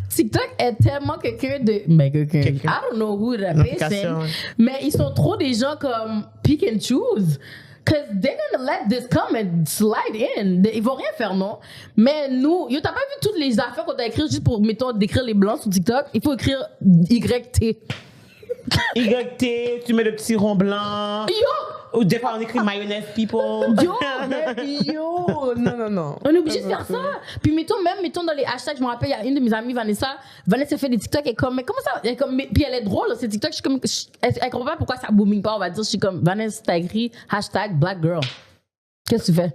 TikTok est tellement quelqu'un de. Mais quelqu'un. I don't know who that person. Mais ils sont trop des gens comme pick and choose. Cause they're gonna let this come and slide in. Ils vont rien faire, non? Mais nous, yo, t'as pas vu toutes les affaires qu'on t'a écrites juste pour, mettons, décrire les blancs sur TikTok? Il faut écrire YT. YT, tu mets le petit rond blanc. Yo! Ou des fois on écrit mayonnaise people. Yo! Yo, non. On est obligé de faire ça. Puis mettons dans les hashtags, je me rappelle, il y a une de mes amies, Vanessa fait des TikTok, elle est comme, mais comment ça? Puis elle est drôle, c'est TikTok, je suis comme, elle comprend pas pourquoi ça booming pas, on va dire, je suis comme, Vanessa, t'as écrit hashtag black girl. Qu'est-ce que tu fais?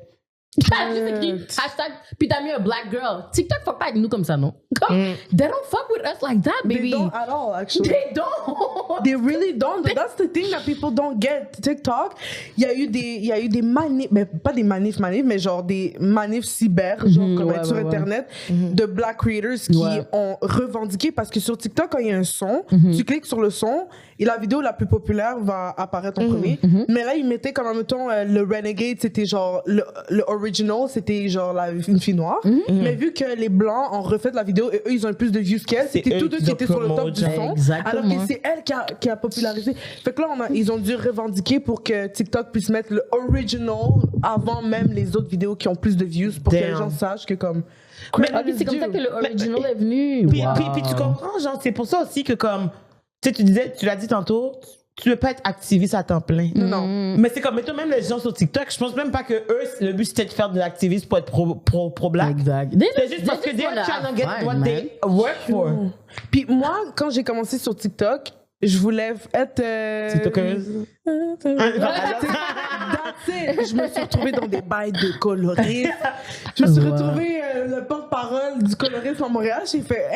T'as juste écrit hashtag, puis t'as mis un black girl. TikTok fuck pas avec nous comme ça, non? Comme, they don't fuck with us like that, baby. They don't at all, actually. They don't. They really don't. That's the thing that people don't get. TikTok, il y a eu des manifs, mais pas des manifs, mais genre des manifs cyber, genre comme être sur Internet, de black creators qui ont revendiqué parce que sur TikTok, quand il y a un son, tu cliques sur le son et la vidéo la plus populaire va apparaître en premier. Mais là, ils mettaient comme, mettons, le Renegade, c'était genre le original, c'était genre une fille noire. Mais vu que les blancs ont refait la vidéo et eux, ils ont plus de views qu'elle, c'était tous deux qui étaient sur le top du son. Exactement. Alors que c'est elle qui a popularisé. Fait que là, ils ont dû revendiquer pour que TikTok puisse mettre le original avant même les autres vidéos qui ont plus de views pour que les gens sachent que comme. Mais c'est comme ça que le original est venu. Puis tu comprends, genre, c'est pour ça aussi que comme, tu l'as dit tantôt, tu veux pas être activiste à temps plein. Non. Mais c'est comme, mettons, même les gens sur TikTok, je pense même pas que eux, le but c'était de faire de l'activisme pour être pro-black. Exact. C'est juste parce que they're trying to get what they work for. Puis moi, quand j'ai commencé sur TikTok, je voulais être... TikTokeuse. Je me suis retrouvée dans des bails de colorisme. Je me suis retrouvée le porte-parole du colorisme à Montréal. J'ai fait,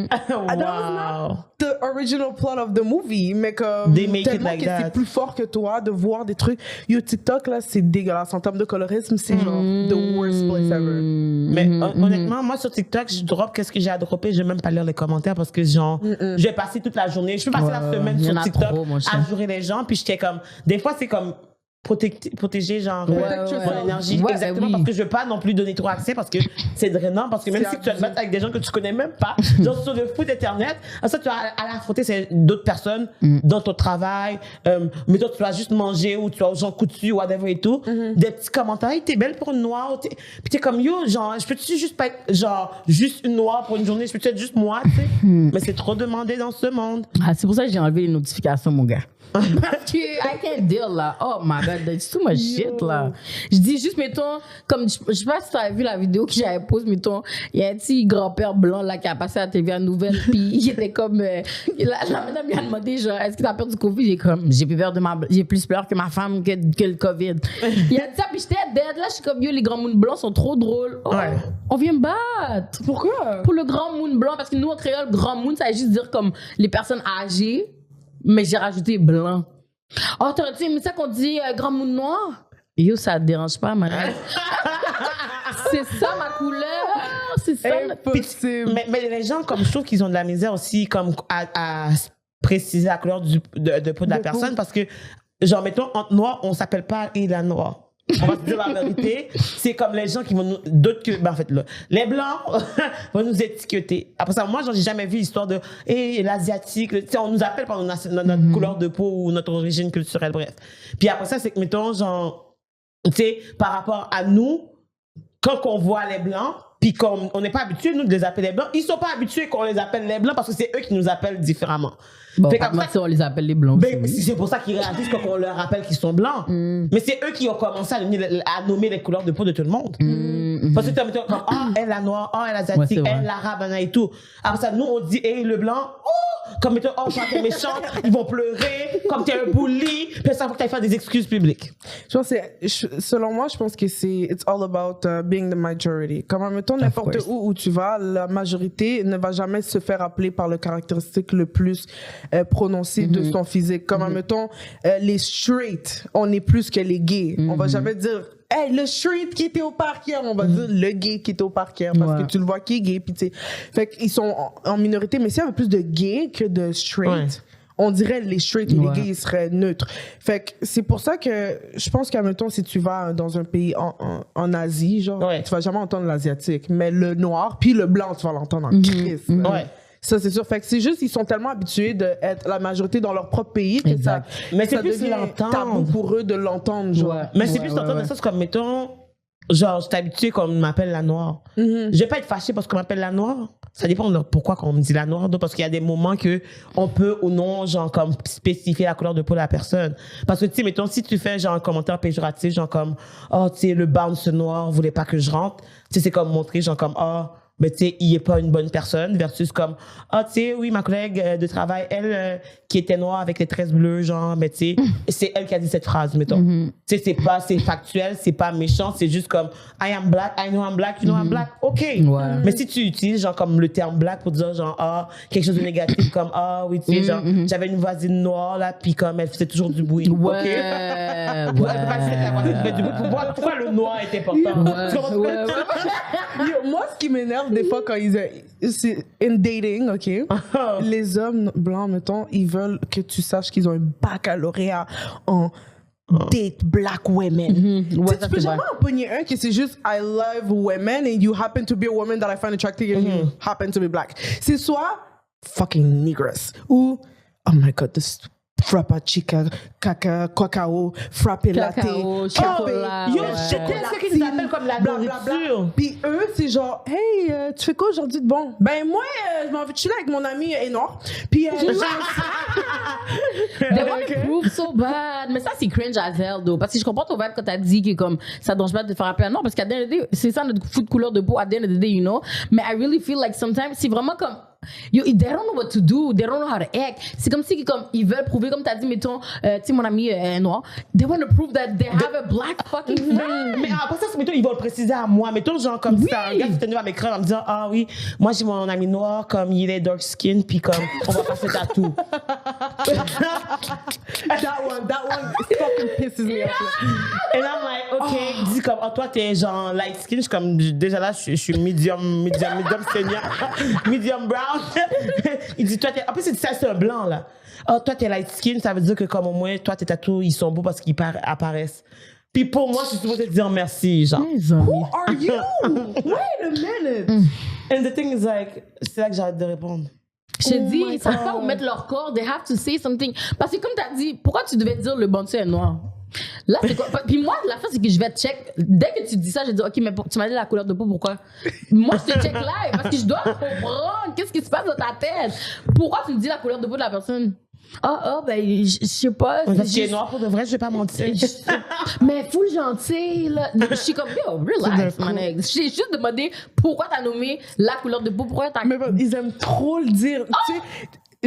that was not the original plot of the movie. Mais comme, They make it tellement like que that. c'est plus fort que toi de voir des trucs. Yo, TikTok, là, c'est dégueulasse. En termes de colorisme, c'est genre the worst place ever. Mais honnêtement, moi sur TikTok, je drop qu'est-ce que j'ai à dropper, je vais même pas lire les commentaires parce que genre, je vais passer toute la journée, je peux passer la semaine Il y en sur a TikTok trop, mon cher. à jurer les gens, puis j'étais comme, des fois c'est comme, protéger genre Ouais, mon énergie. Ouais, Exactement, oui. parce que je veux pas non plus donner trop accès parce que c'est drainant, parce que même si tu vas te battre avec des gens que tu connais même pas, genre sur le foot internet, ça tu vas aller affronter d'autres personnes dans ton travail, mais toi tu vas juste manger ou tu vas aux gens coutus, whatever et tout, des petits commentaires, hey, t'es belle pour une noire, puis t'es comme yo, genre je peux-tu juste pas être genre juste une noire pour une journée, je peux être juste moi, tu sais, mais c'est trop demandé dans ce monde. Ah, c'est pour ça que j'ai enlevé les notifications, mon gars. Parce que I can't deal là. Oh my god, that's too much shit là. Je dis juste, mettons, comme je sais pas si tu as vu la vidéo que j'avais posée, mettons, il y a un petit grand-père blanc là qui a passé à la TV à Nouvelle, puis il était comme, la madame lui a demandé, genre, est-ce que t'as peur du Covid? J'ai comme, j'ai plus peur que ma femme que le Covid. Il a dit ça, puis j'étais dead là, je suis comme, yo, les grands moons blancs sont trop drôles. Oh, Ouais. on vient me battre. Pourquoi? Pour le grand moon blanc, parce que nous en créole, grand moon, ça veut juste dire comme les personnes âgées, mais j'ai rajouté blanc. Oh, t'aurais-tu aimé ça qu'on dit grand moon noir? Yo, ça te dérange pas, madame. C'est ça ma couleur. C'est ça. Impossible. Mais les gens, comme je trouve qu'ils ont de la misère aussi, comme à préciser la couleur de peau de la personne, parce que, genre, mettons, entre noirs, on s'appelle pas la noire. On va se dire la vérité. C'est comme les gens qui vont nous. D'autres que. Ben, en fait, là, les blancs vont nous étiqueter. Après ça, moi, j'ai jamais vu l'histoire de. L'asiatique. Tu sais, on nous appelle par notre couleur de peau ou notre origine culturelle, bref. Puis après ça, c'est que, mettons, genre. Tu sais, par rapport à nous, quand on voit les blancs, puis comme on n'est pas habitué, nous, de les appeler les blancs, ils sont pas habitués qu'on les appelle les blancs parce que c'est eux qui nous appellent différemment. Bon, Fait pas qu'après- si on les appelle les blancs. Ben, aussi, oui. c'est pour ça qu'ils réagissent quand on leur rappelle qu'ils sont blancs. Mais c'est eux qui ont commencé à nommer les couleurs de peau de tout le monde. Parce que tu as mis comme, elle la noire, elle l'asiatique, Ouais, c'est vrai. elle l'arabe, et tout. Après ça, nous, on dit, le blanc, comme mettons, quand t'es méchant, ils vont pleurer, comme t'es un bully, puis ça faut que t'ailles faire des excuses publiques. Je pense que selon moi, je pense que it's all about being the majority. Comme, mettons, n'importe course. où tu vas, la majorité ne va jamais se faire appeler par le caractéristique le plus prononcé de son physique. Comme, mettons, les straight, on est plus que les gays. On va jamais dire, hey, le straight qui était au parc hier, on va dire le gay qui était au parc hier, parce Ouais. que tu le vois qui est gay, puis tu sais. Fait qu'ils sont en minorité, mais s'il y avait plus de gays que de straight, Ouais. on dirait les straight et Ouais. les gays ils seraient neutres. Fait que c'est pour ça que je pense qu'à mettons, si tu vas dans un pays en Asie, genre, Ouais. tu vas jamais entendre l'asiatique, mais le noir puis le blanc, tu vas l'entendre en crise. Ouais. Ça, c'est sûr. Fait que c'est juste, ils sont tellement habitués d'être la majorité dans leur propre pays que Exact. Mais c'est ça plus devient l'entendre. tabou pour eux de l'entendre, genre. Ouais. Mais c'est plus d'entendre ouais. ça, c'est comme, mettons, genre, je suis habituée qu'on m'appelle la noire. Je vais pas être fâchée parce qu'on m'appelle la noire. Ça dépend de pourquoi on me dit la noire, donc, parce qu'il y a des moments que on peut ou non, genre, comme, spécifier la couleur de peau de la personne. Parce que, tu sais, mettons, si tu fais, genre, un commentaire péjoratif, genre, comme, oh, tu sais, le bounce noir voulait pas que je rentre, tu sais, c'est comme montrer, genre, comme, oh, mais tu sais, il est pas une bonne personne, versus comme, ah, tu sais, oui, ma collègue de travail, elle, qui était noire avec les tresses bleues, genre, mais tu sais, c'est elle qui a dit cette phrase, mettons. Tu sais, c'est factuel, c'est pas méchant, c'est juste comme, I am black, I know I'm black, you know I'm black, ok. Ouais. Mais si tu utilises, genre, comme le terme black pour dire, genre, ah, quelque chose de négatif, comme, ah, oui, tu sais, genre, j'avais une voisine noire, là, puis comme, elle faisait toujours du bruit. Ouais. Ok. Ouais. Pourquoi le noir est important? Tu comprends? Ouais. Yo, moi, ce qui m'énerve des fois quand c'est in dating, ok, les hommes blancs, mettons, ils veulent que tu saches qu'ils ont un baccalauréat en date black women. Tu Ouais, sais, ça, tu peux c'est jamais vrai. en pogner un qui c'est juste I love women and you happen to be a woman that I find attractive and you happen to be black. C'est soit fucking negress ou oh my god, this frappa chica, caca, cacao, frappé latte, Cacao, chocolat. Yo, Ouais. je connais ce qu'ils appellent comme la nourriture. Puis eux, c'est genre, hey, tu fais quoi aujourd'hui de bon? Ben moi, je m'en vais chiller avec mon ami noir. Puis They want to prove so bad. Mais ça, c'est cringe as hell, though. Parce que je comprends ton vibe quand t'as dit que comme, ça dérange pas de te faire appeler un noir. Parce qu'à the end of the day, c'est ça notre foot couleur de peau, at the end of the day, you know. Mais I really feel like sometimes, c'est vraiment comme, yo, they don't know what to do. They don't know how to act. C'est comme si, comme, ils veulent prouver, comme t'as dit, mettons, tu sais, mon ami est noir. They want to prove that they have a black fucking friend. Mais après ça, mettons, ils vont le préciser à moi. Mettons, genre, comme Oui. si un gars qui était venu à m'écrire en me disant, ah oui, moi j'ai mon ami noir, comme il est dark skin, puis comme, on va passer tatou. that one fucking pisses pisses me off. And I'm like, OK, il dit comme, oh, toi, t'es genre light skin. Je suis comme, déjà là, je suis medium senior, medium brown. Il dit, toi, t'es, en plus, il dit ça, c'est un blanc, là. Oh, toi, t'es light skin, ça veut dire que comme au moins, toi, tes tatous, ils sont beaux parce qu'ils apparaissent. Puis pour moi, je suis supposée te dire merci, genre. Who are you? Wait a minute. And the thing is like, c'est là que j'arrête de répondre. Je dis, ils savent pas où mettre leur corps. They have to say something. Parce que comme tu as dit, pourquoi tu devais dire le bantu est noir? Là, c'est quoi? Puis moi, la fin, c'est que je vais te check. Dès que tu dis ça, je dis, OK, mais tu m'as dit la couleur de peau, pourquoi? Moi, je te check live parce que je dois comprendre qu'est-ce qui se passe dans ta tête. Pourquoi tu me dis la couleur de peau de la personne? Ben, je sais pas. Parce qu'il est noir pour de vrai, je vais pas mentir. Mais full gentil, là. Je suis comme, yo, relax, mon ex. J'ai juste demandé pourquoi t'as nommé la couleur de peau, pourquoi t'as. Mais ils aiment trop le dire. Tu sais,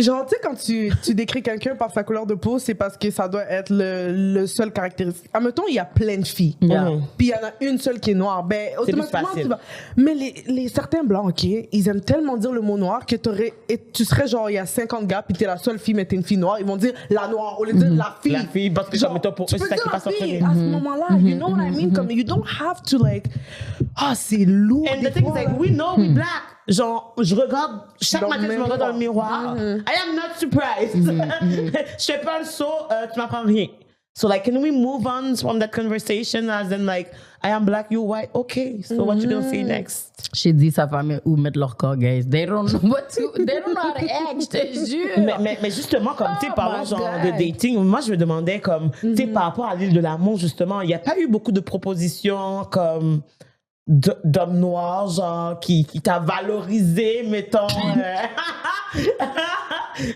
genre, tu sais, quand tu décris quelqu'un par sa couleur de peau, c'est parce que ça doit être le seul caractéristique. Admettons, il y a plein de filles. Yeah. Puis il y en a une seule qui est noire. Ben, C'est plus automatiquement, facile. tu vas. Mais les certains blancs, OK, ils aiment tellement dire le mot noir que tu serais genre, il y a 50 gars, puis t'es la seule fille, mais t'es une fille noire. Ils vont dire la noire, au lieu de dire la fille. La fille, parce que Genre, comme étant pour tu eux, peux c'est ça dire qui la passe en fille premier. à ce moment-là. You know what I mean? Comme, you don't have to like. C'est lourd. And des the thing is fois, like, là. we know we black. Genre, je regarde, chaque Dans matin, le je me regarde dans le miroir. miroir. I am not surprised. Je fais pas le saut, tu m'apprends rien. So like, can we move on from that conversation as in like, I am black, you white, okay. So what you gonna say next? J'ai dit sa famille où mettre leur corps, guys. They don't know how to act, je te jure. Mais justement, comme, tu sais, Oh parlant my genre God. de dating, moi, je me demandais comme, tu sais, par rapport à l'île de l'amour, justement, il n'y a pas eu beaucoup de propositions comme d'hommes noirs, genre, qui t'a valorisé, mettons,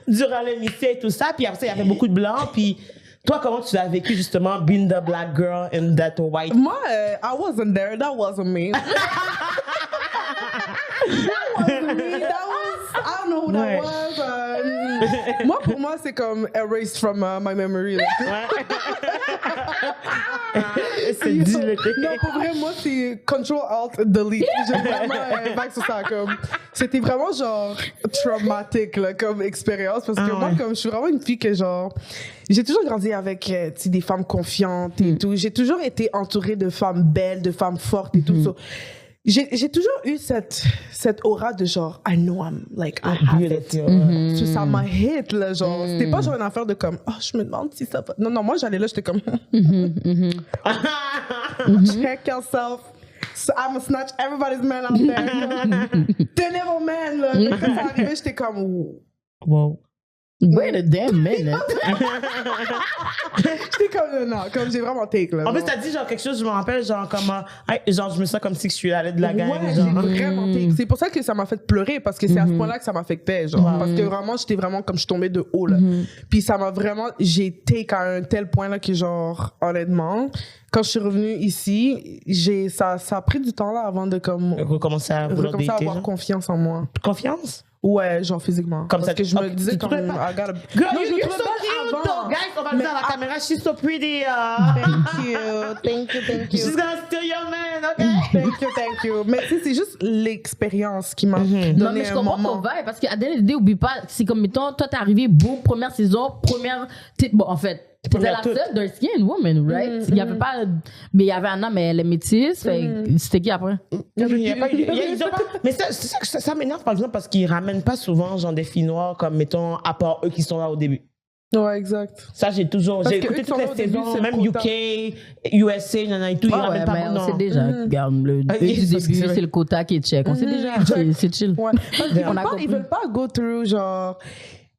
durant l'émission et tout ça. Puis après ça, il y avait beaucoup de blancs. Puis toi, comment tu as vécu, justement, being the black girl in that white? Moi, I wasn't there. That wasn't me. That wasn't me. That was. I don't know who that Ouais. was. Moi, pour moi, c'est comme erased from my memory. Like. C'est diluté. Non, pour vrai, moi, c'est Control Alt Delete. J'ai vraiment back sur ça. Comme, c'était vraiment genre traumatique là, comme expérience parce que moi, comme je suis vraiment une fille que genre, j'ai toujours grandi avec tu sais, des femmes confiantes et tout. J'ai toujours été entourée de femmes belles, de femmes fortes et tout. So, j'ai toujours eu cette aura de genre, I know I'm like, I have it. So, ça m'a hit, là, genre. C'était pas genre une affaire de comme, oh, je me demande si ça va. Non, non, moi, j'allais là, j'étais comme, check yourself. So I'm gonna snatch everybody's man out there. Terrible man, là. Mais quand ça arrivait, j'étais comme, Wow. Wait a damn minute. j'étais comme, non, comme j'ai vraiment take, là. En plus, genre. t'as dit genre quelque chose, je me rappelle, genre comme, genre je me sens comme si je suis allée de la gang. Ouais, genre. j'ai vraiment take. C'est pour ça que ça m'a fait pleurer, parce que c'est à ce point-là que ça m'affectait, genre. Parce que vraiment, j'étais vraiment comme je suis tombée de haut, là. Puis ça m'a vraiment, j'ai take à un tel point, là, que genre, honnêtement, quand je suis revenue ici, ça a pris du temps, là, avant de comme, Recommencer à vouloir recommencer à dater, avoir genre. confiance en moi. Confiance? Ouais, genre physiquement. Comme parce ça, que je me ok, disais tu comme, trouvais pas- I gotta... Girl, Non, je me you're trouvais so belle cute, avant. though. Guys, on va le Mais dire à la caméra. She's so pretty. Thank you, thank you, thank you. She's gonna steal your man, okay? Thank you. Mais tu sais, c'est juste l'expérience qui m'a donné Non, mais je un comprends ton moment. vibe parce qu'à l'idée, oublie pas, c'est comme, mettons, toi, t'es arrivé, boum, première saison, bon, en fait, t'étais Première la toute. seule dark skin woman, right? Il y avait pas, mais il y avait Anna, mais elle est métisse, fait que c'était qui après? Ils ont pas- Mais ça m'énerve, par exemple, parce qu'ils ramènent pas souvent genre des filles noires comme, mettons, à part eux qui sont là au début. Ouais, exact. Ça, j'ai toujours. Parce J'ai que eux écouté qui sont toutes là les au début, saisons, c'est même le UK, USA, nanana et tout, ils Ah ouais, ramènent mais pas on sait non. déjà, regarde, le Ok, début, c'est parce que c'est vrai. c'est le quota qui est check. On sait déjà, c'est chill. Ouais. Parce qu'ils On a ils compris. veulent pas go through, genre.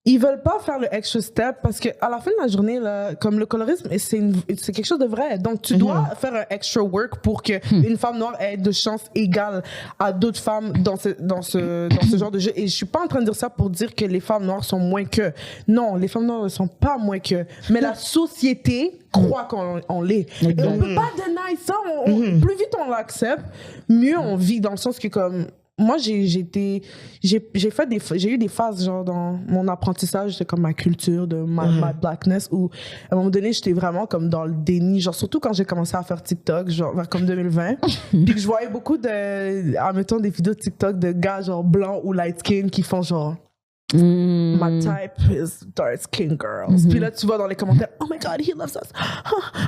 Ils veulent pas faire le extra step parce que à la fin de la journée, là, comme le colorisme, c'est quelque chose de vrai. Donc, tu dois faire un extra work pour que une femme noire ait de chances égales à d'autres femmes dans ce genre de jeu. Et je suis pas en train de dire ça pour dire que les femmes noires sont moins que. Non, les femmes noires ne sont pas moins que. Mais la société croit qu'on l'est. Et on peut pas deny ça. Plus vite on l'accepte, mieux on vit dans le sens que comme moi, j'ai eu des phases, genre, dans mon apprentissage de comme ma culture, de my blackness, où, à un moment donné, j'étais vraiment comme dans le déni, genre, surtout quand j'ai commencé à faire TikTok, genre, vers comme 2020, puis que je voyais beaucoup admettons, des vidéos de TikTok de gars, genre, blancs ou light skin qui font, genre, My type is dark skin girls. Puis là, tu vois dans les commentaires, oh my god, he loves us.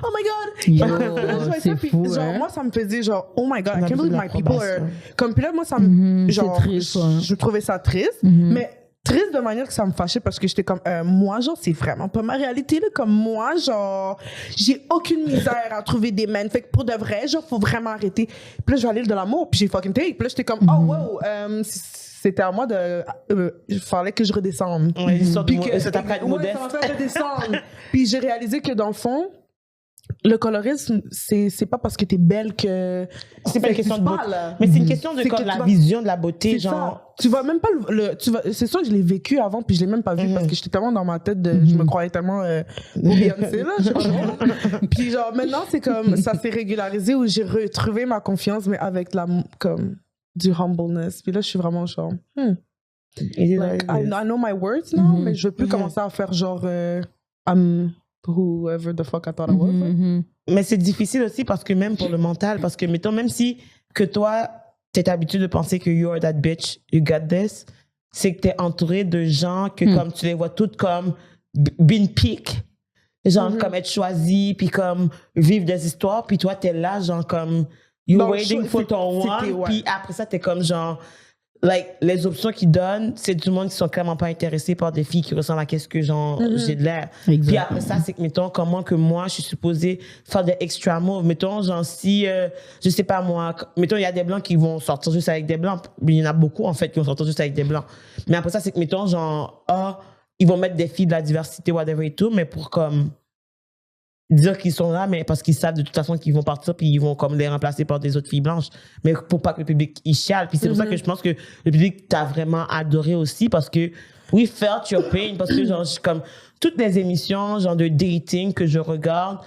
Oh my god. Yo, Là, je voyais ça, c'est puis fou, genre, hein. moi, ça me faisait genre, oh my god, I On a can't believe besoin my people are. d'approbation. Comme, puis là, moi, ça me. Genre, c'est triste, ouais. je trouvais ça triste, mais triste de manière que ça me fâchait parce que j'étais comme, moi, genre, c'est vraiment pas ma réalité, là. Comme moi, genre, j'ai aucune misère à trouver des men. Fait que pour de vrai, genre, faut vraiment arrêter. Puis là, je vais aller de l'amour, puis j'ai fucking take. Puis là, j'étais comme, oh wow, c'était à moi de. Il fallait que je redescende. Ouais, l'histoire Puis de c'est après être ouais, modeste. ça m'a fait redescendre. Puis j'ai réalisé que dans le fond, le colorisme, c'est pas parce que t'es belle que. C'est pas une question de beauté. là. Mais c'est une question de C'est comme que tu la vas- vision de la beauté, C'est genre. ça. Tu vois même pas c'est sûr que je l'ai vécu avant puis je l'ai même pas vu parce que j'étais tellement dans ma tête je me croyais tellement au Beyoncé là, genre. Puis genre maintenant c'est comme ça s'est régularisé où j'ai retrouvé ma confiance mais avec comme du humbleness. Puis là je suis vraiment genre like, I know my words now mais je veux plus commencer à faire genre I'm whoever the fuck I thought I was. Mais c'est difficile aussi parce que même pour le mental, parce que mettons, même si que toi, t'es habitué de penser que you're that bitch, you got this, c'est que t'es entouré de gens que comme tu les vois toutes comme been pick, genre comme être choisi, puis comme vivre des histoires, puis toi t'es là, genre comme you're Donc, waiting for ton c'était- one, ouais. puis après ça t'es comme genre like les options qu'ils donnent, c'est du monde qui sont clairement pas intéressés par des filles qui ressemblent à qu'est-ce que genre j'ai de l'air. Exact. Puis après ça, c'est que mettons comment que moi je suis supposée faire des extra moves. Mettons genre si je sais pas moi, mettons il y a des blancs qui vont sortir juste avec des blancs. Il y en a beaucoup en fait qui vont sortir juste avec des blancs. Mais après ça, c'est que mettons genre ils vont mettre des filles de la diversité whatever et tout, mais pour comme dire qu'ils sont là, mais parce qu'ils savent de toute façon qu'ils vont partir puis ils vont comme les remplacer par des autres filles blanches. Mais pour pas que le public y chiale. Puis c'est pour ça que je pense que le public t'a vraiment adoré aussi parce que we felt your pain. Parce que genre, comme toutes les émissions genre de dating que je regarde,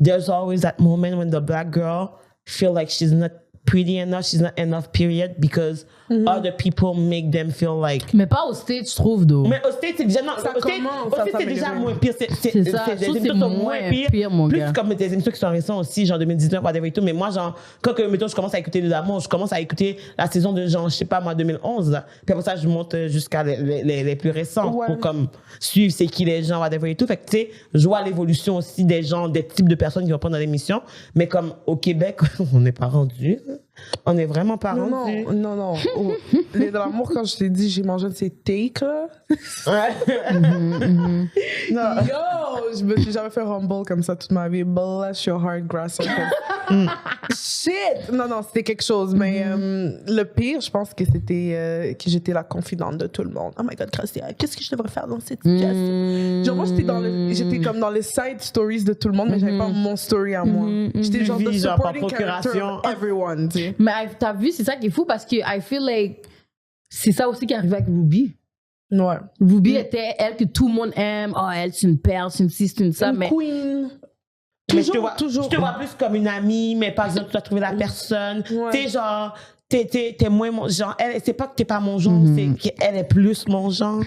there's always that moment when the black girl feel like she's not pretty enough, she's not enough period because other people make them feel like Mais pas au stage, je trouve, d'eau. mais au States, c'est déjà, non, Ça au States, commence à c'est déjà s'améliorer. moins pire. C'est ça. Des Je trouve que émissions c'est sont moins moins pire, mon plus gars. comme des émissions qui sont récentes aussi, genre 2019, whatever et tout. Mais moi, genre, quand que, mettons, je commence à écouter Les Amours, je commence à écouter la saison de, genre, je sais pas, moi, 2011, là. Puis après ça, je monte jusqu'à les plus récents Ouais. pour, comme, suivre c'est qui les gens, whatever et tout. Fait que, tu sais, je vois l'évolution aussi des gens, des types de personnes qui vont prendre dans l'émission. Mais comme, au Québec, on n'est pas rendu. On n'est vraiment pas rendu. Non. Oh, les de l'amour, quand je t'ai dit, j'ai mangé de ces takes, là. Non. Yo, je me suis jamais fait humble comme ça toute ma vie. Bless your heart, Grasser. Shit! Non, c'était quelque chose. Mais le pire, je pense que c'était que j'étais la confidente de tout le monde. Oh my God, Grasser, qu'est-ce que je devrais faire dans cette situation? Genre, moi, j'étais comme dans les side stories de tout le monde, mais j'avais pas mon story à moi. J'étais genre de Genre par supporting character procuration. of everyone, tu sais. Mais t'as vu, c'est ça qui est fou parce que I feel like c'est ça aussi qui arrivait avec Ruby. Ouais. Ruby était elle que tout le monde aime. Oh, elle, c'est une perle, c'est une ci, c'est une ça. Une Mais queen. Mais je te vois toujours. je te vois plus comme une amie, mais par exemple, tu as trouvé la personne. Ouais. Tu sais, genre, t'es moins mon genre. Elle, c'est pas que t'es pas mon genre, c'est qu'elle est plus mon genre.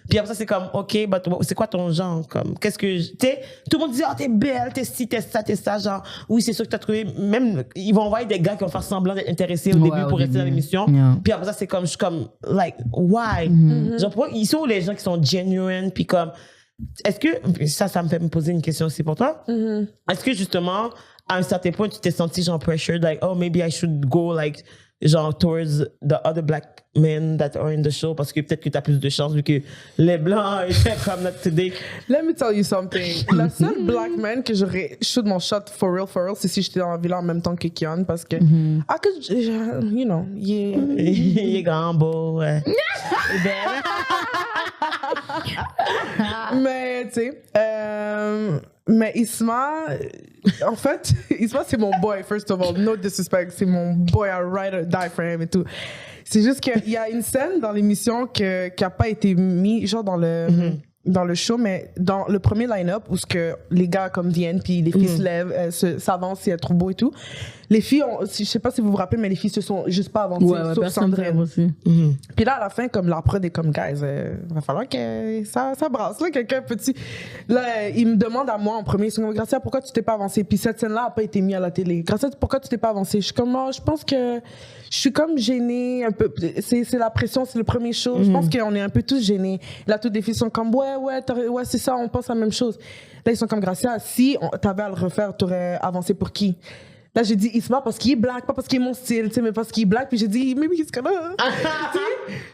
Puis après ça, c'est comme, OK, but c'est quoi ton genre? Comme, qu'est-ce que. Tu sais, tout le monde dit, oh, t'es belle, t'es ci, t'es ça. Genre, oui, c'est sûr que t'as trouvé. Même, ils vont envoyer des gars qui vont faire semblant d'être intéressés au Ouais, début au pour rester dans début. l'émission. Yeah. Puis après ça, c'est comme, je suis comme, like, why? Genre, pourquoi ils sont où les gens qui sont genuine, puis comme. Est-ce que, ça me fait me poser une question aussi pour toi. Est-ce que justement, à un certain point, tu t'es senti genre pressured, like, oh, maybe I should go, like, genre, towards the other black men that are in the show, parce que peut-être que t'as plus de chance vu que les blancs étaient comme notre today. Let me tell you something. Le seul black man que j'aurais shoot mon shot for real, c'est si j'étais dans la villa en même temps que Kian parce que, I could, you know, yeah. Il est grand, beau, ouais. Et belle. Mais, tu sais, mais Isma, en fait, Isma, c'est mon boy, first of all. No disrespect, c'est mon boy, I ride or die for him et tout. C'est juste qu'il y a une scène dans l'émission qui a pas été mise, genre dans le dans le show, mais dans le premier line-up où ce que les gars comme viennent puis les filles se lèvent, s'avancent, c'est trop beau et tout. Les filles, je sais pas si vous vous rappelez, mais les filles se sont juste pas avancées, sauf Sandrine. Aussi. Puis là, à la fin, comme la prod est comme, guys, va falloir que ça brasse, là, quelqu'un petit. Là, il me demande à moi en premier, c'est comme, Gracia, pourquoi tu t'es pas avancée? Puis cette scène-là a pas été mise à la télé. Gracia, pourquoi tu t'es pas avancée? Je suis comme, je pense que je suis comme gênée un peu. C'est la pression, c'est le premier show. Je pense qu'on est un peu tous gênés. Là, toutes les filles sont comme, ouais, c'est ça, on pense la même chose. Là, ils sont comme, Gracia, si t'avais à le refaire, t'aurais avancé pour qui? Là, j'ai dit Isma parce qu'il est black, pas parce qu'il est mon style, tu sais, mais parce qu'il est black. Puis j'ai dit, maybe he's gonna.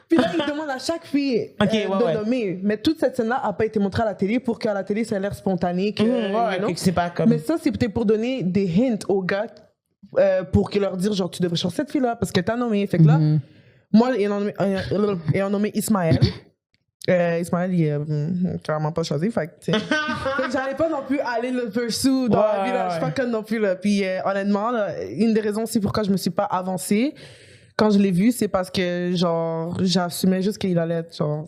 Puis là, il demande à chaque fille de nommer. Mais toute cette scène-là n'a pas été montrée à la télé pour qu'à la télé, ça ait l'air spontané. Que c'est pas comme... Mais ça, c'était pour donner des hints aux gars pour leur dire, genre, tu devrais changer cette fille-là parce que t'as nommé. Fait que là, moi, ils ont nommé Ismaël. Ismaël, il est clairement pas choisi. Fait que j'allais pas non plus aller le pursue dans la vie. Je suis pas conne non plus. Là. Puis honnêtement, là, une des raisons, c'est pourquoi je me suis pas avancée quand je l'ai vu, c'est parce que genre j'assumais juste qu'il allait être genre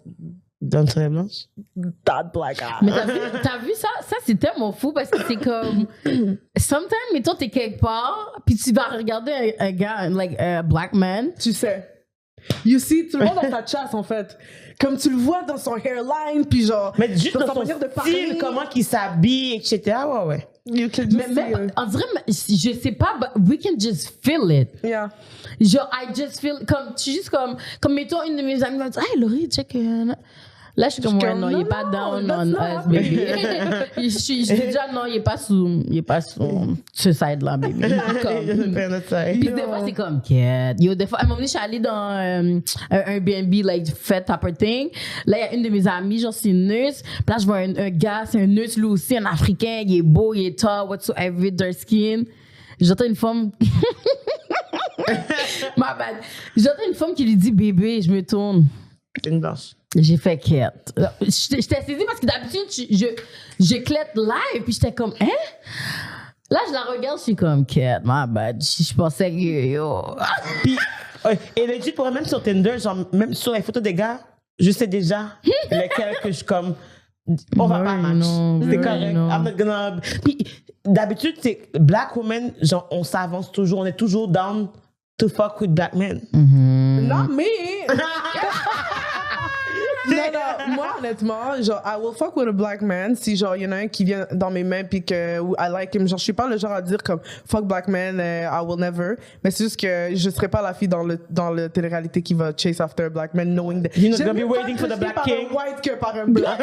dans très blanche. That black guy. Mais t'as vu ça? Ça, c'est tellement fou parce que c'est comme. Sometimes, mettons, t'es quelque part, puis tu vas regarder un gars, like a black man. Tu sais. You see, tu le vois dans ta chasse en fait. Comme tu le vois dans son hairline, puis genre. Mais juste dans sa son manière de style, parler. comment qu'il s'habille, etc. Ouais. You can just Mais see, on dirait, je sais pas, but we can just feel it. Yeah. Genre, I just feel, juste comme mettons, une de mes amies va dire, hey, Laurie, check. Là, je suis comme, ouais, non, il est pas down on us, baby. Je dis déjà, non, il est pas sous ce side-là, baby. Puis des fois, c'est comme, quête. Yo, des fois, à un moment donné, je suis allée dans un Airbnb, like, fait type thing. Là, il y a une de mes amies, genre, c'est une nurse. Puis là, je vois un gars, c'est un nurse, lui aussi, un Africain, il est beau, il est tall, whatsoever, dark skin. J'entends une femme. Ma bad. J'entends une femme qui lui dit, bébé, je me tourne. C'est une blanche. J'ai fait quête. J'étais saisie parce que d'habitude, je clète live, puis j'étais comme, hein? Là, je la regarde, je suis comme, quête, my bad. Je pensais que, yo. Puis, et legit, pour même sur Tinder, genre, même sur les photos des gars, je sais déjà lesquels que je comme, on va pas match. C'est correct. I'm not gonna... Puis, d'habitude, c'est black women, genre, on s'avance toujours, on est toujours down to fuck with black men. Not me! Non, moi, honnêtement, genre, I will fuck with a black man si, genre, il y en a un qui vient dans mes mains puis que I like him. Genre, je suis pas le genre à dire comme fuck black man, I will never. Mais c'est juste que je serais pas la fille dans le télé-réalité qui va chase after a black man, knowing that. You're not gonna be waiting for the black king. Par un white que par un black.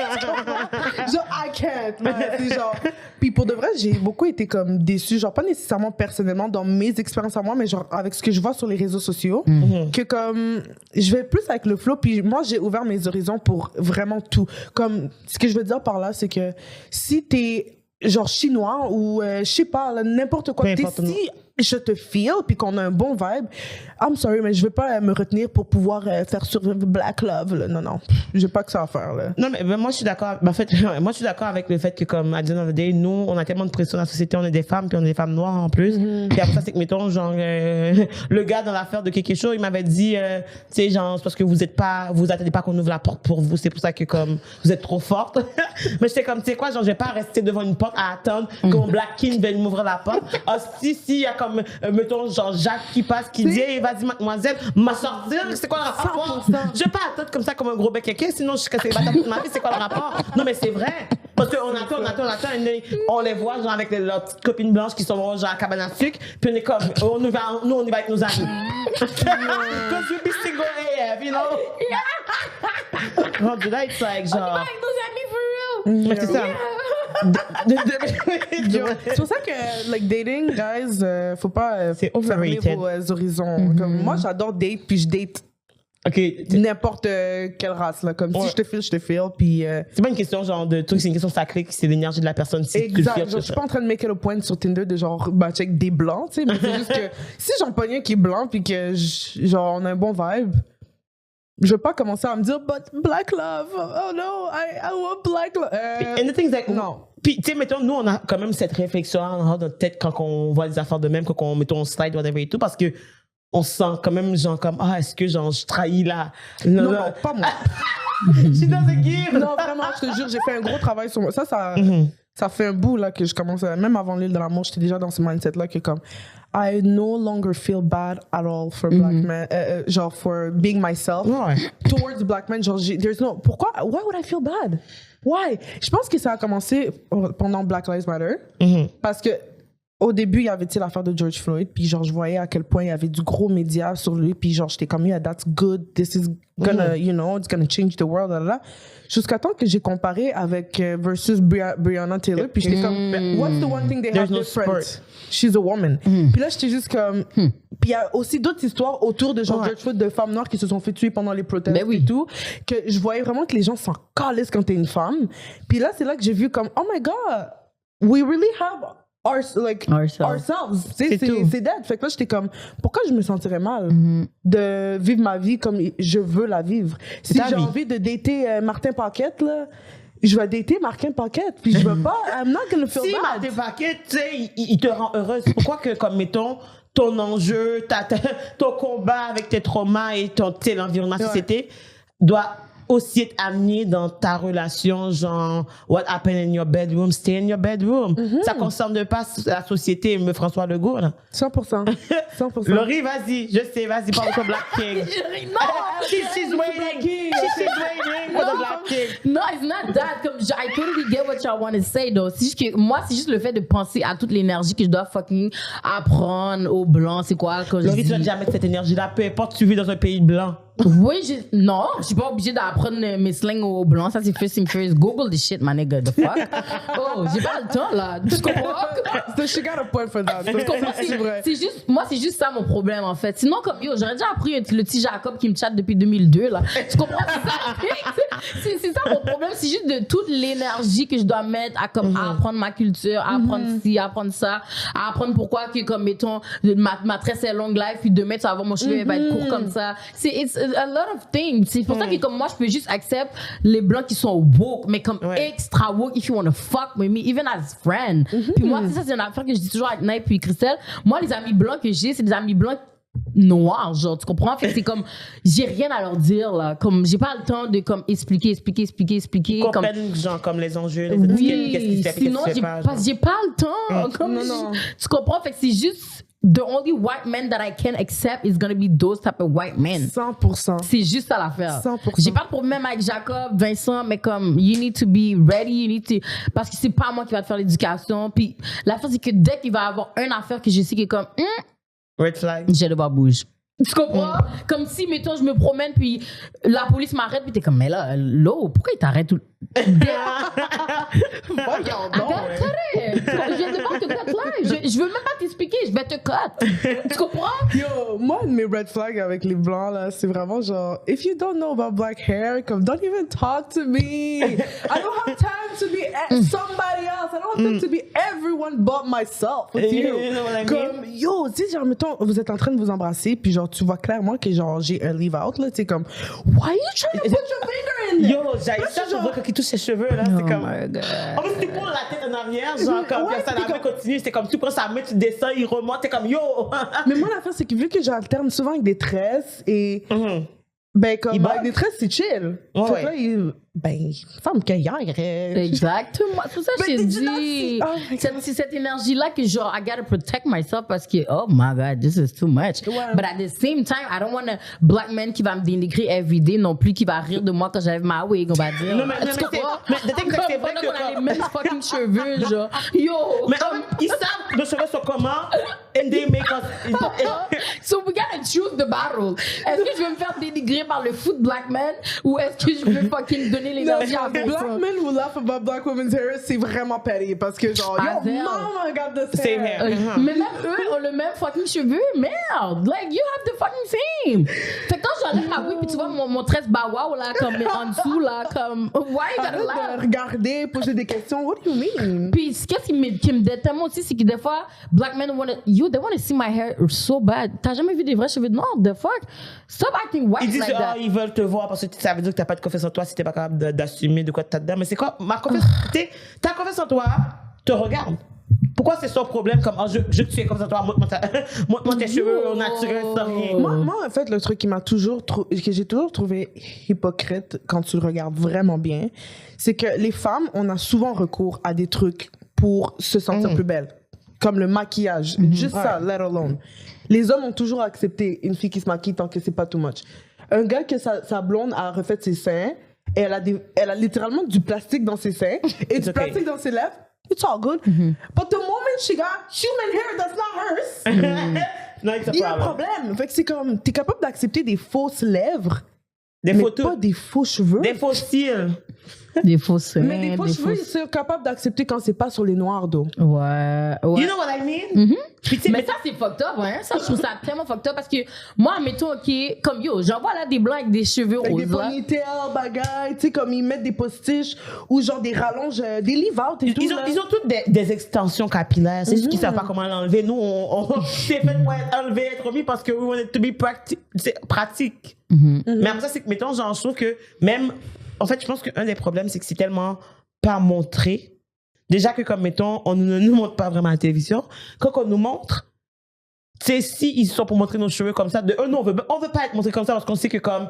Genre, I can't. C'est genre. Puis pour de vrai, j'ai beaucoup été comme déçue, genre, pas nécessairement personnellement dans mes expériences à moi, mais genre, avec ce que je vois sur les réseaux sociaux, que comme, je vais plus avec le flow, puis moi, j'ai ouvert mes horizons pour vraiment tout. Comme, ce que je veux dire par là, c'est que si t'es genre chinois ou je sais pas, là, n'importe quoi, si je te feel puis qu'on a un bon vibe, I'm sorry, mais je veux pas me retenir pour pouvoir faire survivre Black Love, là. Non, j'ai pas que ça à faire, là. Non, mais moi, je suis d'accord. En fait, moi, je suis d'accord avec le fait que, comme, à the end of the day, nous, on a tellement de pression dans la société, on est des femmes, puis on est des femmes noires en plus. Puis après ça, c'est que, mettons, genre, le gars dans l'affaire de quelque chose, il m'avait dit, tu sais, genre, c'est parce que vous attendez pas qu'on ouvre la porte pour vous, c'est pour ça que, comme, vous êtes trop forte. Mais j'étais comme, tu sais quoi, genre, je vais pas rester devant une porte à attendre que mon Black King vienne m'ouvrir la porte. Si, il y a comme, mettons, genre, Jacques qui passe, qui dit, hey, vas-y, mademoiselle, m'a sortir, c'est quoi le rapport? Je vais pas attendre comme ça, comme un gros bec kéké, sinon je suis cassée les batailles de ma vie, c'est quoi le rapport? Non, mais c'est vrai. Parce qu'on attend, on les voit, genre, avec leurs petites copines blanches qui sont, genre, à cabane à sucre, puis on est comme, on y va avec nos amis. Because we be single AF, you know? Rendu là, it's like, genre. On y va avec nos amis for real. Mais c'est ça. C'est pour ça que, like, dating, guys, faut pas c'est fermer overrated. vos horizons. Comme, moi, j'adore date, puis je date n'importe quelle race, là. Comme si je te feel, puis... C'est pas une question, genre, de truc, c'est une question sacrée, c'est l'énergie de la personne. Si exact. Tu le Genre, je suis pas en train de make it a point sur Tinder de genre, check des blancs, tu sais, mais c'est juste que si j'en pogne un qui est blanc, puis que, genre, on a un bon vibe, je veux pas commencer à me dire, but black love, oh no, I want black love. And the things like, non. Puis, tu sais, mettons, nous, on a quand même cette réflexion dans notre tête quand on voit des affaires de même, quand on, mettons, on slide, whatever et tout, parce que on se sent quand même, genre, comme, est-ce que, genre, je trahis là? Non, pas moi. She doesn't give. Non, vraiment, je te jure, j'ai fait un gros travail sur moi. Ça fait un bout là que je commence à... Même avant l'île de l'amour, j'étais déjà dans ce mindset-là que comme... I no longer feel bad at all for black men, genre for being myself towards black men. Genre, there's no... Pourquoi? Why would I feel bad? Why? Je pense que ça a commencé pendant Black Lives Matter. Parce que au début, il y avait l'affaire de George Floyd, puis genre, je voyais à quel point il y avait du gros média sur lui, puis genre, j'étais comme, yeah, that's good, this is gonna, you know, it's gonna change the world, là. Jusqu'à temps que j'ai comparé avec versus Breonna Taylor, puis j'étais comme, what's the one thing they have different? She's a woman. Puis là, j'étais juste comme, puis il y a aussi d'autres histoires autour de genre George Floyd, de femmes noires qui se sont fait tuer pendant les protestes et tout, que je voyais vraiment que les gens s'en calissent quand t'es une femme. Puis là, c'est là que j'ai vu comme, oh my God, we really have ourselves. C'est dead. Fait que là, j'étais comme, pourquoi je me sentirais mal de vivre ma vie comme je veux la vivre? Si j'ai envie de dater Martin Paquette, là, je vais dater Martin Paquette, puis je veux pas, I'm not gonna feel bad. Si Martin Paquette, tu sais, il te rend heureuse, pourquoi que, comme, mettons, ton enjeu, ton combat avec tes traumas et l'environnement, la société, doit aussi être amené dans ta relation, genre, what happened in your bedroom, stay in your bedroom. Ça concerne pas la société, me François Legault, là. 100%. 100%. Laurie, vas-y, je sais, vas-y, parle de Black King. She's waiting. She's waiting for the Black King. No, it's not that. Comme, I totally get what y'all want to say, though. C'est juste que, moi, c'est juste le fait de penser à toute l'énergie que je dois fucking apprendre aux Blancs. C'est quoi? Laurie, tu vas jamais mettre cette énergie-là, peu importe, tu vis dans un pays blanc. Oui, non, je suis pas obligée d'apprendre mes slangs aux Blancs. Ça, c'est first thing first. Google this shit, my nigga. The fuck? Oh, j'ai pas le temps, là. Tu comprends? So she got a point for that. Tu comprends? C'est vrai. Moi, c'est juste ça mon problème, en fait. Sinon, comme, yo, j'aurais déjà appris le petit Jacob qui me chatte depuis 2002, là. Tu comprends? C'est ça mon problème. C'est juste de toute l'énergie que je dois mettre à, comme, à apprendre ma culture, à apprendre ci, à apprendre ça, à apprendre pourquoi que, comme, mettons, ma tresse est longue life, puis demain, tu vas voir mon cheveu, il va être court comme ça. It's a lot of things. C'est pour ça que, comme moi, je peux juste accepter les Blancs qui sont woke, mais comme extra woke, if you want to fuck with me, even as friend. Puis moi, ça, c'est une affaire que je dis toujours avec Naïf puis Christelle. Moi, les amis blancs que j'ai, c'est des amis blancs noirs, genre, tu comprends? Fait que c'est comme, j'ai rien à leur dire, là. Comme, j'ai pas le temps de, comme, expliquer. Comprennent, genre, comme les enjeux, les oui, qu'est-ce qui se fait, sinon, j'ai pas le temps. Comme, non. Tu comprends? Fait que c'est juste, the only white men that I can accept is gonna be those type of white men. 100%. C'est juste ça l'affaire. 100%. J'ai pas de problème avec Jacob, Vincent, mais comme, you need to be ready, parce que c'est pas moi qui va te faire l'éducation. Puis l'affaire, c'est que dès qu'il va y avoir une affaire que je sais qui est comme, red flag. J'ai le bas bouge. Tu comprends? Comme si, mettons, je me promène, puis la police m'arrête, puis t'es comme, mais là, pourquoi il t'arrête tout? Voyons donc. Je viens de voir te cut là. Je veux même pas t'expliquer, je vais te cut. Tu comprends? Yo, moi, mes red flags avec les blancs, là, c'est vraiment genre, if you don't know about black hair, comme, don't even talk to me. I don't have time to be somebody else. I don't want them to be everyone but myself with you. You know what I mean? Comme, yo, tu sais, genre, mettons, vous êtes en train de vous embrasser, puis genre, tu vois clairement que genre, j'ai un leave out, là, tu sais, comme, why are you trying to put your finger in there? Yo, j'ai ça, je vois qui touche ses cheveux, là, c'est comme. En plus, tu prends la tête en arrière, genre, comme, ça la main continue, c'est comme, tu prends sa main, tu descends, il remonte, t'es comme, yo! Mais moi, l'affaire, c'est que vu que j'alterne souvent avec des tresses et. Ben, comme, avec des tresses, c'est chill. Fait que là, il semble qu'il y a. Exactement. C'est pour ça que j'ai dit. C'est cette énergie-là que, genre, I gotta protect myself parce que, oh my God, this is too much. Ouais. But at the same time, I don't want a black man qui va me dénigrer everyday non plus, qui va rire de moi quand j'avais ma wig, on va dire. Non, mais c'est vrai que. On a les mêmes fucking cheveux, genre. Yo! Mais ils savent nos cheveux sont comment, and they make us. So we gotta choose the battle. Est-ce que je veux me faire dénigrer par le foot black man ou est-ce que je veux fucking donner l'énergie à Black men who laugh about black women's hair, c'est vraiment petty parce que genre, yo, mama got the same hair. Mais même eux ont le même fucking cheveux. Merde! Like, you have the fucking same. Fait que quand j'enlève ma wig, puis tu vois mon tresse bawa là, comme en dessous, là, comme, why you gotta laugh? Regarder, poser des questions, what do you mean? Puis qu'est-ce qui me détend aussi, c'est que des fois, black men they wanna see my hair so bad. T'as jamais vu des vrais cheveux noirs? The fuck? Stop acting white ils disent like that. Ils veulent te voir parce que ça veut dire que t'as pas de confiance en toi si t'es pas capable d'assumer de quoi t'as dedans. Mais c'est quoi? Ta confiance en toi te regarde. Pourquoi c'est son problème comme, je veux que tu es comme ça, toi, montre tes cheveux au naturel sans rien. Moi, en fait, le truc que j'ai toujours trouvé hypocrite quand tu le regardes vraiment bien, c'est que les femmes, on a souvent recours à des trucs pour se sentir plus belle. Comme le maquillage. Juste ça, let alone. Les hommes ont toujours accepté une fille qui se maquille tant que c'est pas too much. Un gars que sa blonde a refait ses seins, et elle a littéralement du plastique dans ses seins et du plastique dans ses lèvres. It's all good. But the moment she got human hair that's not hers, Non, il y a un problème. Fait que c'est comme, t'es capable d'accepter des fausses lèvres, des mais photos, pas des faux cheveux. des faux cils. Des faux seins. Mais des faux cheveux, ils sont capables d'accepter quand c'est pas sur les noirs d'eau. Ouais. You know what I mean? Puis, tu sais, Mais ça, c'est fucked up, hein. Ça, je trouve ça tellement fucked up parce que moi, mettons, OK, comme yo, j'en vois là des blancs avec des cheveux Avec roses. des ponytails, bagailles, tu sais, comme ils mettent des postiches ou genre des rallonges, des leave-out et tout. ils ont toutes des extensions capillaires. C'est juste qu'ils savent pas comment l'enlever. Nous, on s'est fait pour être enlevé, être remis parce que we want it to be pratique. Mais après ça, c'est que, mettons, genre, je trouve que même, en fait, je pense qu'un des problèmes, c'est que c'est tellement pas montré. Déjà que, comme, mettons, on ne nous montre pas vraiment à la télévision. Quand on nous montre, tu sais, si ils sont pour montrer nos cheveux comme ça, nous, on veut pas être montré comme ça parce qu'on sait que, comme,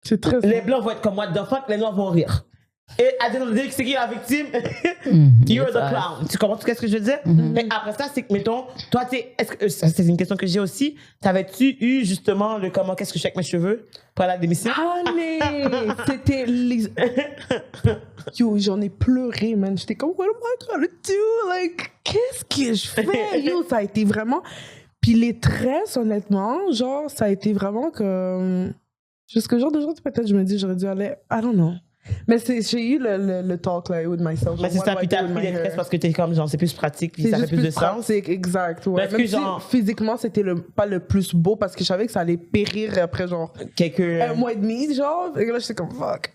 C'est très. les blancs vont être comme what the fuck, les noirs vont rire. Et à dire c'est qui la victime? You're the clown. Tu comprends ce que je veux dire? Mais après ça, c'est que, mettons, toi, est-ce que, ça, c'est une question que j'ai aussi. T'avais-tu eu justement le comment, qu'est-ce que je fais avec mes cheveux pour la démission? Allez! C'était les. Yo, j'en ai pleuré, man. J'étais comme, what am I gonna do? Like, qu'est-ce que je fais? Yo, ça a été vraiment. Puis les tresses, honnêtement, genre, ça a été vraiment comme. Jusqu'au jour d'aujourd'hui, peut-être, je me dis, j'aurais dû aller. I don't know. Mais j'ai eu le talk là with myself. Mais c'est ça, puis t'as pris des tresses parce que t'es comme, genre, c'est plus pratique, puis ça fait plus de sens. Pratique, exact. Ouais. Parce Même que, si genre, physiquement, c'était pas le plus beau parce que je savais que ça allait périr après, genre, un mois et demi, genre. Et là, j'étais comme, fuck.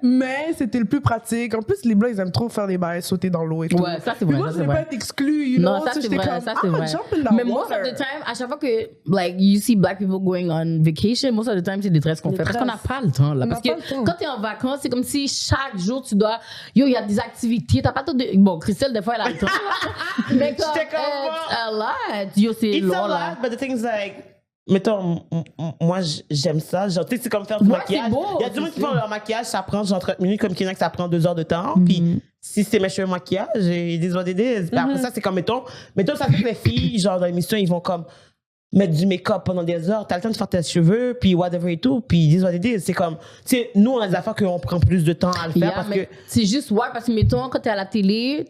Mais c'était le plus pratique. En plus, les blancs, ils aiment trop faire des bails, sauter dans l'eau et tout. Ouais, ça, c'est vrai. Puis moi, je voulais pas être exclue, you Non, know. ça, c'est j'étais vrai. comme, Ça, c'est vrai. jump in the Mais most water. of the time, à chaque fois que, like, you see black people going on vacation, most of the time, c'est des tresses qu'on fait. Parce qu'on n'a pas le temps, là. On Parce n'a que pas le temps. quand t'es en vacances, c'est comme si chaque jour, tu dois. Yo, il y a des activités. T'as pas tout de. Bon, Christelle, des fois, elle a le temps. Mais comme. J'étais comme, It's a lot. Yo, c'est It's long, a là. lot, but the thing is like, mettons, moi j'aime ça. Genre, tu sais, c'est comme faire du Ouais, maquillage. c'est beau, Il y a du monde qui c'est font leur maquillage, ça prend genre 30 minutes, comme qu'il y en a que ça prend 2 heures de temps. Puis si c'est mes cheveux maquillage, ils disent what it is. Puis après ça, c'est comme, mettons, ça fait que les filles, genre dans l'émission, ils vont comme mettre du make-up pendant des heures. T'as le temps de faire tes cheveux, puis whatever et tout. Puis ils disent what it is. C'est comme, tu sais, nous, on a des affaires qu'on prend plus de temps à le faire Yeah, parce mais que. c'est juste, ouais, parce que, mettons, quand t'es à la télé,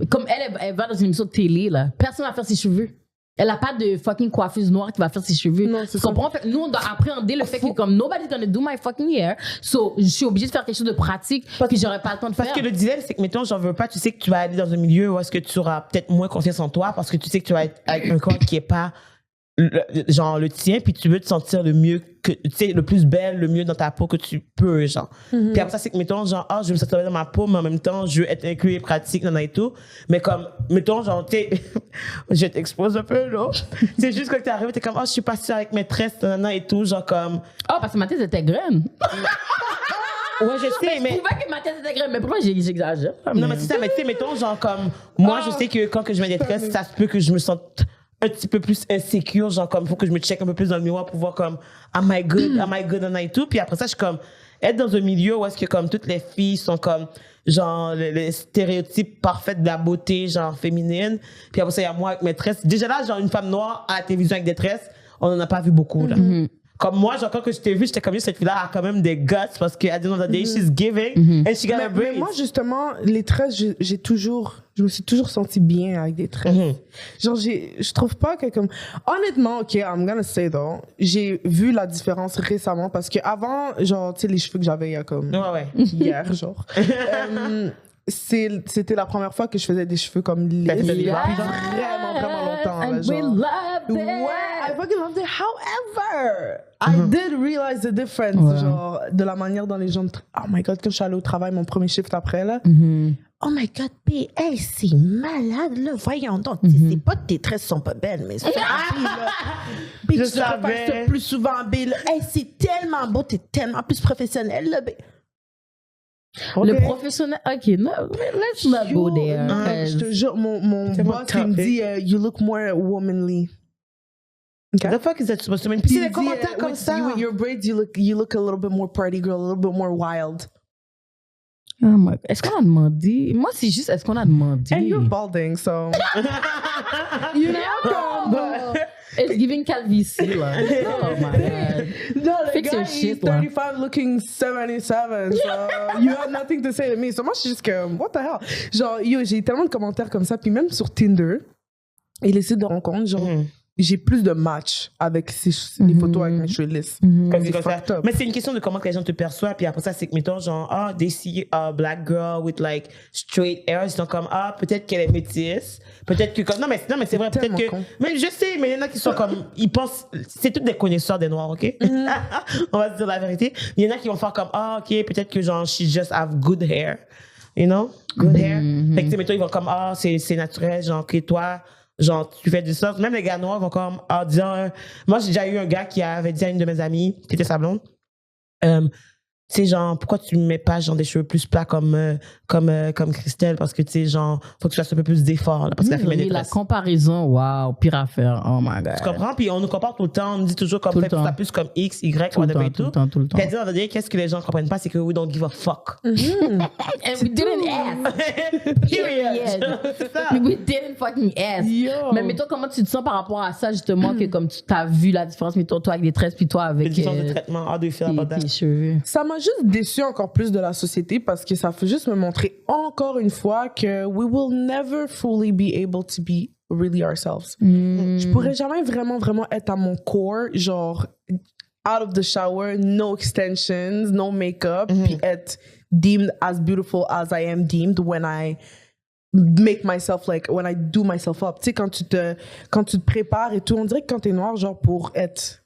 comme elle va dans une émission de télé, là, personne va faire ses cheveux. Elle a pas de fucking coiffeuse noire qui va faire ses cheveux. Non, c'est tu comprends? Fait que nous, on doit appréhender le fait que comme nobody's gonna do my fucking hair, so je suis obligée de faire quelque chose de pratique, puis j'aurais pas le temps de Parce faire. que le dilemme, c'est que, mettons, j'en veux pas, tu sais que tu vas aller dans un milieu où est-ce que tu auras peut-être moins confiance en toi parce que tu sais que tu vas être avec un corps qui est pas genre le tien, puis tu veux te sentir le mieux, que tu sais, le plus belle, le mieux dans ta peau que tu peux, genre. Puis après ça, c'est que, mettons, genre, je veux me sentir bien dans ma peau, mais en même temps, je veux être inclus et pratique, et tout. Mais comme, mettons, genre, tu sais, je t'expose un peu, là. C'est juste quand t'es arrivé, t'es comme, je suis pas sûre avec mes tresses, et tout, genre, comme. Oh, parce que ma tête était graine. Ouais, je sais, Je mais. trouvais que ma tête était graine, mais pourquoi j'exagère? Non, mais c'est ça, mais tu sais, mettons, genre, comme, moi, je sais que quand que je mets des tresses, ça se peut que je me sente un petit peu plus insécure, genre, comme, faut que je me check un peu plus dans le miroir pour voir, comme, am I good, et tout. Puis après ça, je suis comme, être dans un milieu où est-ce que, comme, toutes les filles sont comme, genre, les stéréotypes parfaits de la beauté, genre, féminine. Puis après ça, il y a moi avec mes tresses. Déjà là, genre, une femme noire à la télévision avec des tresses, on en a pas vu beaucoup, là. Comme moi, genre, quand que je t'ai vu, j'étais comme, cette fille-là a quand même des guts parce qu'à the end of the day, she's giving and she got a Mais braid. moi, justement, les tresses, je me suis toujours sentie bien avec des tresses. Genre, je trouve pas que comme, honnêtement, ok, I'm gonna say though, j'ai vu la différence récemment parce que avant, genre, tu sais, les cheveux que j'avais il y a comme Ouais. hier, genre, c'était la première fois que je faisais des cheveux comme lisses. T'as fait Depuis des vraiment longtemps, là, And we genre. loved it. Ouais, I fucking loved it. However, I did realize the difference, genre, de la manière dont les gens... Oh my God, quand je suis allée au travail, mon premier shift après, là, oh my God, B, hey, c'est malade, là, voyons donc, c'est pas que tes tresses sont pas belles, mais c'est B, Je tu devrais faire ça savais. plus souvent, B, là. Hey, c'est tellement beau, t'es tellement plus professionnel, là, B. Le professionnel, ok, no, let's not go there. Je te jure, mon boss, il me dit, you look more womanly. Okay. The fuck is that supposed to mean? Puis c'est des commentaires comme ça. You with your braids, you look a little bit more party girl, a little bit more wild. Oh my God. Est-ce qu'on a demandé? Moi, c'est juste, est-ce qu'on a demandé? And you're balding, so. You know? It's giving calvitie, là. Oh my God. No, the Fix guy your is shit, 35 looking 77, so you have nothing to say to me. So moi, je suis juste comme, what the hell? Genre, yo, j'ai tellement de commentaires comme ça, puis même sur Tinder et les sites de rencontres, genre, j'ai plus de matchs avec les photos avec mes cheveux lisses. Mais c'est une question de comment que les gens te perçoivent. Puis après ça, c'est que, mettons, genre, they see a black girl with like straight hair. Ils sont comme, peut-être qu'elle est métisse. Peut-être que. Non, mais c'est vrai, peut-être que. Mais je sais, mais il y en a qui sont comme. Ils pensent. C'est tous des connaisseurs des noirs, OK? On va se dire la vérité. Il y en a qui vont faire comme, OK, peut-être que, genre, she just have good hair. You know? Good hair. Fait que, mettons, ils vont comme, c'est naturel, genre, que toi. Genre, tu fais du surf. Même les gars noirs vont comme dire... moi, j'ai déjà eu un gars qui avait dit à une de mes amies, qui était sa blonde, tu sais, genre, pourquoi tu mets pas, genre, des cheveux plus plats comme Christelle? Parce que, tu sais, genre, faut que tu fasses un peu plus d'efforts, là, parce qu'elle fait mes la comparaison, wow, pire affaire, oh my God. Tu comprends? Puis on nous compare tout le temps, on nous dit toujours comme, fait ça plus comme X, Y, whatever et tout. Tout le temps. Puis elle dit, qu'est-ce que les gens comprennent pas, c'est que we don't give a fuck. And we didn't ask. Period. C'est ça. We didn't fucking ask. Yo. Mais toi, comment tu te sens par rapport à ça, justement, que comme tu t'as vu la différence, mettons, toi avec des tresses, puis toi avec La différence de traitement, how do you feel about that? tes cheveux? Ça m'a juste déçu encore plus de la société parce que ça fait juste me montrer encore une fois que we will never fully be able to be really ourselves. Je pourrais jamais vraiment être à mon core, genre out of the shower, no extensions, no makeup, puis être deemed as beautiful as I am deemed when I make myself when I do myself up. Tu sais, quand tu te prépares et tout, on dirait que quand t'es noir, genre pour être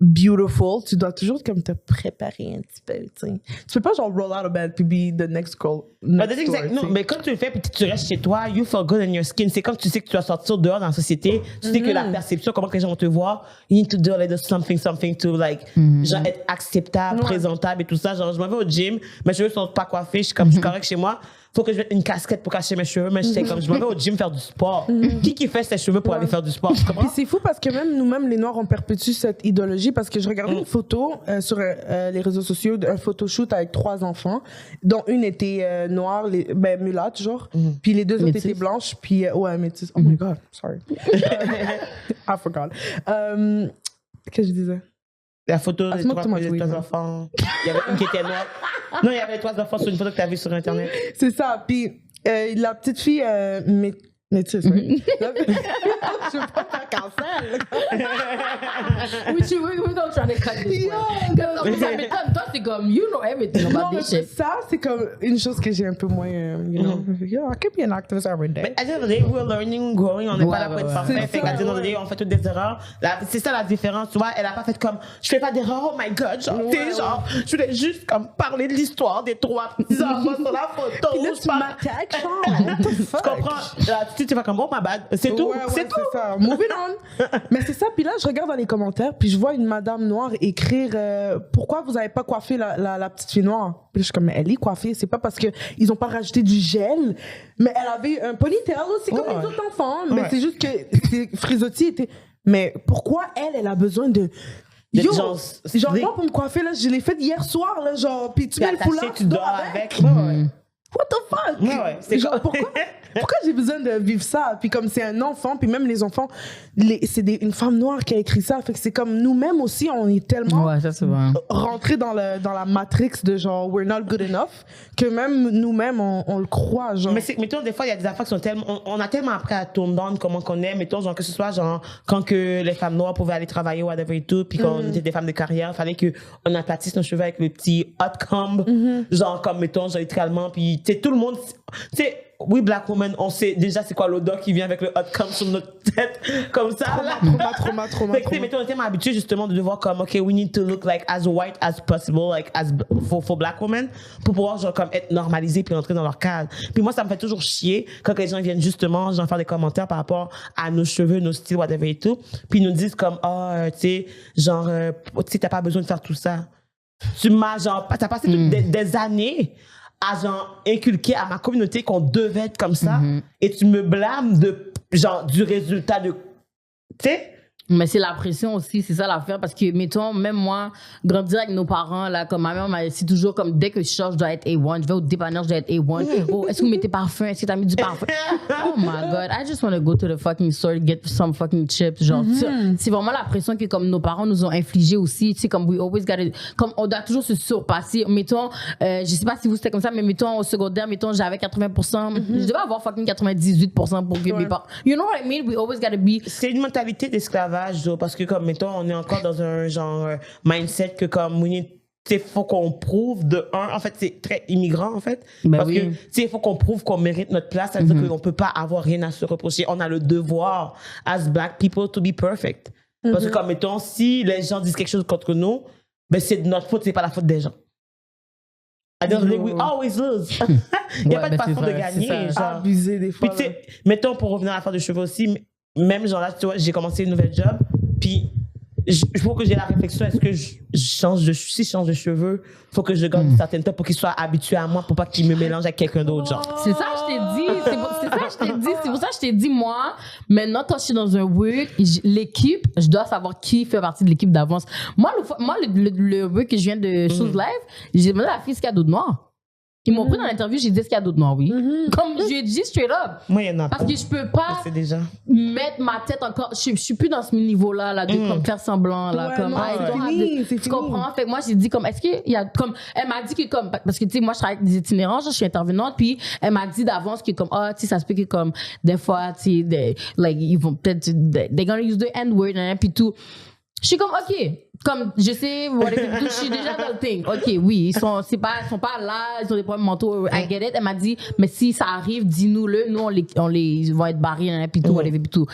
beautiful, tu dois toujours comme te préparer un petit peu, tu sais. Tu peux pas genre roll out of bed puis be the next girl next door, non, mais quand tu le fais puis tu restes chez toi, you feel good in your skin. C'est quand tu sais que tu vas sortir dehors dans la société, tu sais que la perception, comment que les gens vont te voir, you need to do a little something to like, genre être acceptable, présentable et tout ça. Genre, je m'en vais au gym, mes cheveux sont pas coiffés, je suis comme, je suis correct chez moi. Faut que je mette une casquette pour cacher mes cheveux, mais je sais comme je m'en vais au gym faire du sport. Qui fait ses cheveux pour aller faire du sport? Tu comprends? Puis c'est fou parce que même nous-mêmes, les Noirs, on perpétue cette idéologie parce que je regardais une photo sur les réseaux sociaux, un photoshoot avec 3 enfants, dont une était noire, mulatte, genre, puis les 2 autres étaient blanches, puis ouais, métis. Oh my God, sorry. I forgot. Qu'est-ce que je disais? La photo des 3 enfants. Il y avait une qui était noire. Non, il y avait 3 enfants sur une photo que tu as vue sur Internet. C'est ça. Puis la petite fille, métisse, right? Je veux pas faire cancel. We don't try to cut this one. Mais toi, c'est comme, you know everything about this shit. Ça, c'est comme une chose que j'ai un peu moins, you know. Yo, I could be an activist every day. Mais à the end of the day, we're learning, growing. On n'est pas là pour être parfait. Fait qu'à the end of the day, on fait toutes des erreurs. C'est ça la différence. Tu vois, elle a pas fait comme, je fais pas d'erreur, oh my God. Genre, tu sais, genre, je voulais juste comme parler de l'histoire des 3 petits enfants sur la photo. Puis là, tu m'attaques, genre. What the fuck? Tu comprends? Là, tu vas comme, oh my bad. C'est tout. C'est tout. C'est ça. Moving on. Mais c'est ça. Puis là, je regarde dans les commentaires, puis je vois une madame noire écrire pourquoi vous avez pas coiffé la petite fille noire. Puis là, je suis comme, mais elle est coiffée. C'est pas parce que ils ont pas rajouté du gel, mais elle avait un ponytail aussi comme les autres enfants. Mais c'est juste que Frisotti était. Mais pourquoi elle a besoin de yo, genre moi pour me coiffer là, je l'ai fait hier soir là, genre puis tu mets le foulard, tu dors avec. What the fuck? Ouais, c'est genre, pourquoi j'ai besoin de vivre ça? Puis comme c'est un enfant, puis même les enfants, c'est une femme noire qui a écrit ça. Fait que c'est comme nous-mêmes aussi, on est tellement rentrés dans la matrix de genre we're not good enough que même nous-mêmes, on le croit. Genre. Mais mettons, des fois, il y a des affaires qui sont tellement... On a tellement appris à tourner down comment qu'on est. Mettons, genre, que ce soit genre quand que les femmes noires pouvaient aller travailler ou whatever et tout, puis quand on était des femmes de carrière, il fallait qu'on aplatisse nos cheveux avec le petit hot comb. Genre, comme mettons, genre, littéralement, puis tu sais, tout le monde... Tu sais, oui, black woman, on sait déjà c'est quoi l'odeur qui vient avec le hot comb sur notre tête, comme ça. Trauma. Fait que, mettons, on est tellement habitué justement de devoir comme, OK, we need to look like as white as possible, like as for black women, pour pouvoir genre comme être normalisé puis rentrer dans leur cadre. Puis moi, ça me fait toujours chier quand les gens viennent justement genre faire des commentaires par rapport à nos cheveux, nos styles, whatever et tout, puis ils nous disent comme, tu sais, genre, tu sais, t'as pas besoin de faire tout ça. Tu m'as genre, t'as passé des années à genre inculquer à ma communauté qu'on devait être comme ça et tu me blâmes de genre du résultat de, tu sais. Mais c'est la pression aussi, c'est ça l'affaire. Parce que, mettons, même moi, grandir avec nos parents, là, comme ma mère, c'est toujours comme dès que je change, je dois être A1. Je vais au dépanneur, je dois être A1. Oh, est-ce que vous mettez parfum? Est-ce que t'as mis du parfum? Oh my God, I just want to go to the fucking store, get some fucking chips. Genre, c'est vraiment la pression que comme nos parents nous ont infligée aussi. Tu sais, comme we always gotta, comme on doit toujours se surpasser. Mettons, je sais pas si vous c'était comme ça, mais mettons au secondaire, mettons, j'avais 80%. Je devais avoir fucking 98% pour que mes parents. You know what I mean? We always gotta be. C'est une mentalité d'esclavage, parce que comme mettons on est encore dans un genre mindset que comme il faut qu'on prouve de un, en fait c'est très immigrant en fait, parce que il faut qu'on prouve qu'on mérite notre place, ça veut dire qu'on peut pas avoir rien à se reprocher, on a le devoir as black people to be perfect, parce que comme mettons si les gens disent quelque chose contre nous, ben c'est de notre faute, c'est pas la faute des gens. We always lose. Il n'y a pas de façon de gagner. Genre. Abuser des fois. Puis, mettons, pour revenir à l'affaire de cheveux aussi, même genre là, tu vois, j'ai commencé une nouvelle job, puis il faut que j'ai la réflexion, est-ce que si je change de cheveux, il faut que je garde une certaine temps pour qu'ils soient habitués à moi, pour pas qu'ils me mélangent avec quelqu'un d'autre, genre. C'est ça que je t'ai dit, c'est pour ça que je t'ai dit, moi, maintenant, quand je suis dans un work, l'équipe, je dois savoir qui fait partie de l'équipe d'avance. Moi, le work que je viens de Chose Live, j'ai demandé à la fille ce qu'il y a d'autre noir. Ils m'ont pris dans l'interview, j'ai dit ce qu'il y a d'autre noir, oui. Comme j'ai dit straight up. Moi, il y en a parce pas. que je peux pas déjà. mettre ma tête encore. Je suis plus dans ce niveau-là, là, de comme faire semblant, là. Ouais, comme, non, tu fini. comprends? Fait que moi, j'ai dit comme, est-ce qu'il y a comme, elle m'a dit que comme, parce que tu sais, moi, je travaille avec des itinérants, je suis intervenante, puis elle m'a dit d'avance que comme, tu sais, ça se peut que comme, des fois, tu sais, like, ils vont peut-être, they're gonna use the N-word, puis tout. Je suis comme, OK, comme, je sais, je suis déjà dans le thing. OK, oui, ils sont pas là, ils ont des problèmes mentaux, I get it. Elle m'a dit, mais si ça arrive, dis-nous-le, nous, on les vont être barrés, puis tout, whatever, puis tout.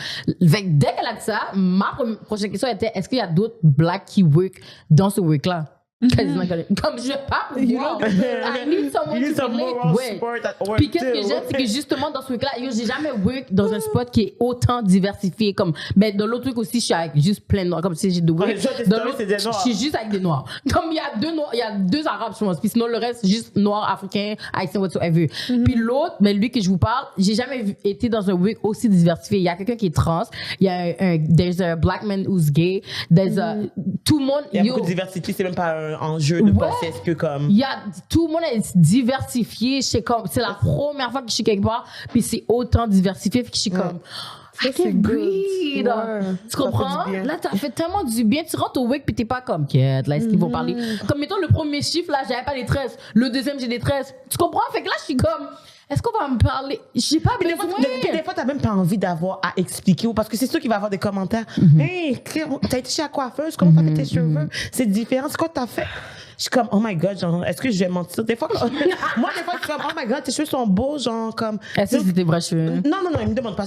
Fait que dès qu'elle a dit ça, ma prochaine question était, est-ce qu'il y a d'autres blacks qui work dans ce work-là? Comme je vais pas pouvoir. I need someone to relate. Puis qu'est-ce que j'aime, c'est que justement dans ce truc-là, j'ai jamais work dans un spot qui est autant diversifié. Comme, mais dans l'autre truc aussi, je suis avec juste plein de noirs. Comme si j'ai de work. Dans l'autre, je suis juste avec des noirs. Comme il y a deux noirs, il y a deux arabes, je pense. Puis sinon, le reste, juste noirs, africains, haïtiens, whatsoever. Puis l'autre, mais lui que je vous parle, j'ai jamais été dans un work aussi diversifié. Il y a quelqu'un qui est trans. Il y a there's a black man who's gay. There's a, tout le monde. Il y a beaucoup de diversité, c'est même pas en jeu de penser, est-ce que comme... Il y a, tout le monde est diversifié, c'est la première fois que je suis quelque part, puis c'est autant diversifié, que je suis comme... I can breathe. Ouais, tu comprends? Là, t'as fait tellement du bien. Tu rentres au week puis t'es pas comme quête. Là, est-ce qu'ils vont parler? Comme mettons le premier chiffre, là, j'avais pas les tresses. Le deuxième, j'ai des tresses. Tu comprends? Fait que là, je suis comme... Est-ce qu'on va me parler? J'ai pas besoin. Des fois, t'as même pas envie d'avoir à expliquer, ou parce que c'est sûr qu'il va y avoir des commentaires. Hey, t'as été chez la coiffeuse, comment t'as fait tes cheveux? C'est différent, c'est quoi t'as fait? Je suis comme, oh my God, genre, est-ce que je vais mentir? Des fois, moi, je suis comme, oh my God, tes cheveux sont beaux, genre, comme. Est-ce que c'est tes vrais cheveux? Non, ils me demandent pas.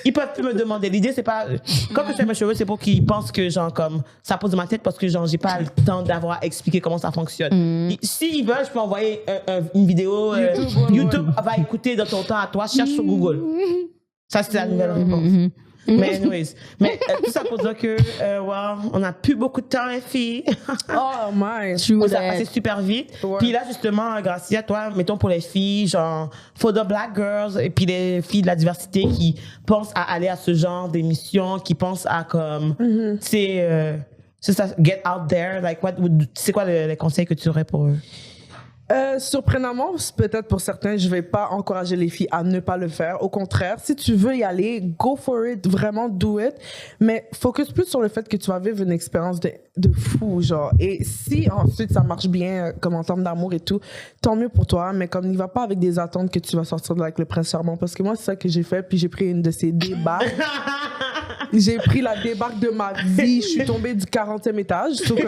Ils peuvent plus me demander. L'idée, c'est pas. Quand je fais mes cheveux, c'est pour qu'ils pensent que, genre, comme, ça pose de ma tête parce que, genre, j'ai pas le temps d'avoir à expliquer comment ça fonctionne. S'ils veulent, je peux envoyer une vidéo. YouTube va écouter dans ton temps à toi, cherche sur Google. Ça, c'est la nouvelle réponse. Mais anyways, tout ça pour dire que on n'a plus beaucoup de temps, les filles. Oh my. Ça a passé super vite. Ouais. Puis là, justement, grâce à toi, mettons pour les filles, genre for the black girls, et puis les filles de la diversité qui pensent à aller à ce genre d'émission, qui pensent à comme, c'est ça, get out there. Like c'est quoi les conseils que tu aurais pour eux? Surprenamment, peut-être pour certains, je vais pas encourager les filles à ne pas le faire. Au contraire, si tu veux y aller, go for it, vraiment do it. Mais focus plus sur le fait que tu vas vivre une expérience de fou, genre. Et si ensuite ça marche bien, comme en termes d'amour et tout, tant mieux pour toi. Mais comme n'y va pas avec des attentes que tu vas sortir de là avec le prince charmant. Parce que moi, c'est ça que j'ai fait. Puis j'ai pris une de ces débarques. J'ai pris la débarque de ma vie. Je suis tombée du 40e étage. Donc,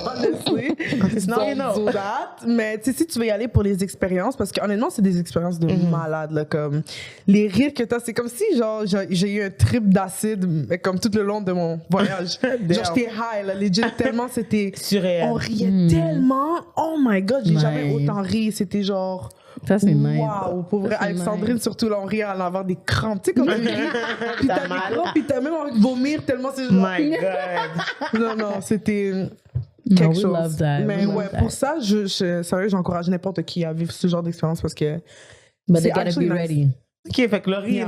honestly. So that. Mais tu sais, si tu veux y aller pour les expériences, parce que honnêtement, c'est des expériences de malade, là, comme les rires que t'as, c'est comme si, genre, j'ai eu un trip d'acide, comme tout le long de mon voyage. Genre, j'étais high, là, legit, tellement c'était... surréel. On riait tellement. Oh my God, j'ai jamais autant ri. C'était genre... Ça, c'est nice. Waouh, pour vrai, Alexandrine, nice. Surtout, là, on rit à en avoir des crampes. Tu sais, comme tu ris, puis t'as des crampes, puis t'as même envie de vomir tellement c'est genre... My God. Non, c'était... No, quelque we chose. love that. Mais We love ouais, that. pour ça, sérieux, j'encourage n'importe qui à vivre ce genre d'expérience parce que But they c'est gotta be actually nice. ready. Ok, fait que Laurie,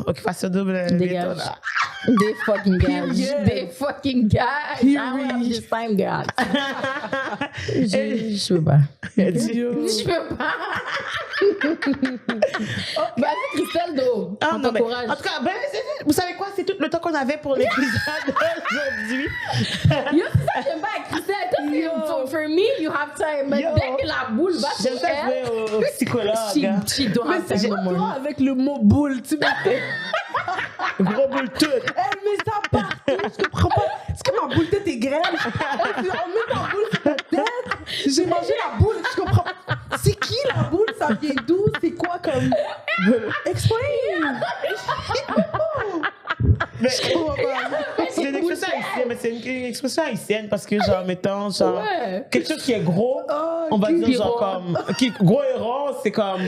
occupation double. Dégage. They fucking guys. Yeah. They fucking guys. I don't have this time, guys. Je peux pas. Je peux pas. Vas-y, Christelle, do. Ah, On non, mais, t'encourage. en tout cas, vous savez quoi? C'est tout le temps qu'on avait pour l'épisode d'aujourd'hui. Yo, c'est ça que j'aime pas avec Christelle. For me, you have time. Mais Yo. dès que la boule va J'aime sur ça elle, jouer au psychologue. she don't have time no more. Toi, avec le mot boule, tu mettais. Gros boule tout. Elle met ça partout, je comprends pas. Est-ce que ma boule tête est graine? On met ta boule sur ta tête. J'ai mangé la boule, je comprends pas. C'est qui la boule? Ça vient d'où? C'est quoi comme. Explain! Mais, Je comprends pas. c'est une expression haïtienne, mais c'est une expression haïtienne parce que, genre, mettons, genre, Ouais. quelque chose qui est gros, Oh, on va qui- dire, genre, comme, gros et rond, c'est comme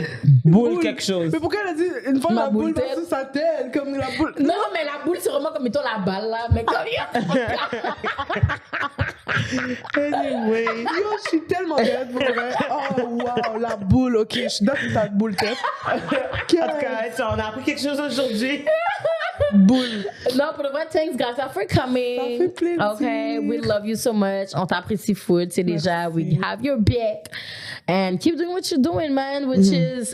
boule quelque chose. Mais pourquoi elle a dit une fois Ma la boule boule va tête. sur sa tête? Comme la boule. Non, mais la boule, c'est vraiment comme mettons la balle là. Mais comme Anyway. Yo, je suis tellement bête pour vrai. Oh, wow, la boule, ok. Je suis dans ta boule tête. En tout cas, on a appris quelque chose aujourd'hui. Boule. Non, pour le vrai, thanks, guys, for coming. Ça fait plaisir. Okay, we love you so much. On t'apprécie food, c'est déjà, we have your back. And keep doing what you're doing, man, which is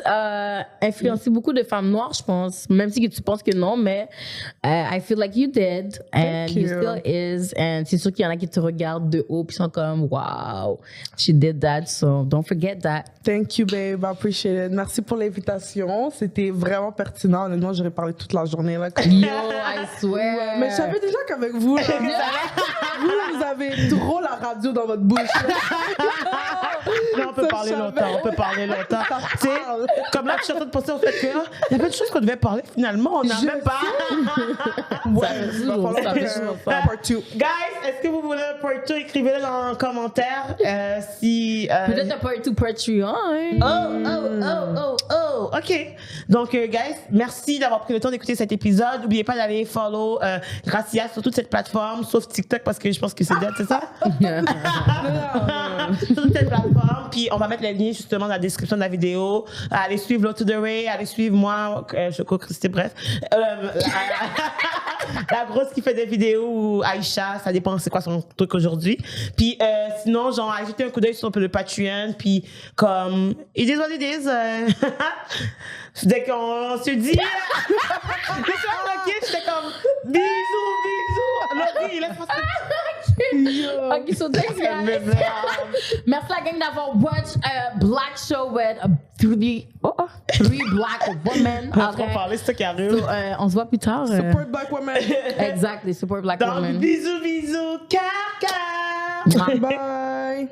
influencer beaucoup de femmes noires, je pense. Même si tu penses que non, mais I feel like you did. And Thank you you. still is. And c'est sûr qu'il y en a qui te regardent de haut, puis sont comme, wow, she did that, so don't forget that. Thank you, babe. I appreciate it. Merci pour l'invitation. C'était vraiment pertinent. Honnêtement, j'aurais parlé toute la journée. Là, comme- Yo, I swear. Mais je savais déjà qu'avec vous, là, vous avez trop la radio dans votre bouche. Non, on peut Ça, parler je longtemps, savais. on peut parler longtemps. Tu sais, parle. comme là, je suis en train de penser au fait que, il y a plein de choses qu'on devait parler, finalement, on n'a Je même pas. Ouais, fait il va toujours, falloir ça fait faire toujours un part two. Guys, est-ce que vous voulez un part 2? Écrivez-le dans les commentaires. Si. Peut-être un part 2, part 3, hein? Oh, ok. Donc, guys, merci d'avoir pris le temps d'écouter cet épisode. N'oubliez pas d'aller follow Gracia sur toute cette plateforme, sauf TikTok parce que je pense que c'est dead, c'est ça? Sur toute cette plateforme. Puis, on va mettre les liens justement dans la description de la vidéo. Allez suivre Low to the Ray, allez suivre moi, Choco Christy, bref. La grosse qui fait des vidéos ou Aïcha, ça dépend c'est quoi son truc aujourd'hui. Puis sinon, genre, ajouter un coup d'œil sur le Patreon, puis comme, it is what it is. Dès qu'on se dit, le soir, ok, j'étais comme, bisous. Laurie, laisse-moi ça. Ok, so thanks, guys. Mais merde. Merci la gang d'avoir watch Black Show with three black women. On va trop parler, c'est ça qui arrive. So, on se voit plus tard. Support black women. Exactly, support black Donc, women. bisous, caca. Bye.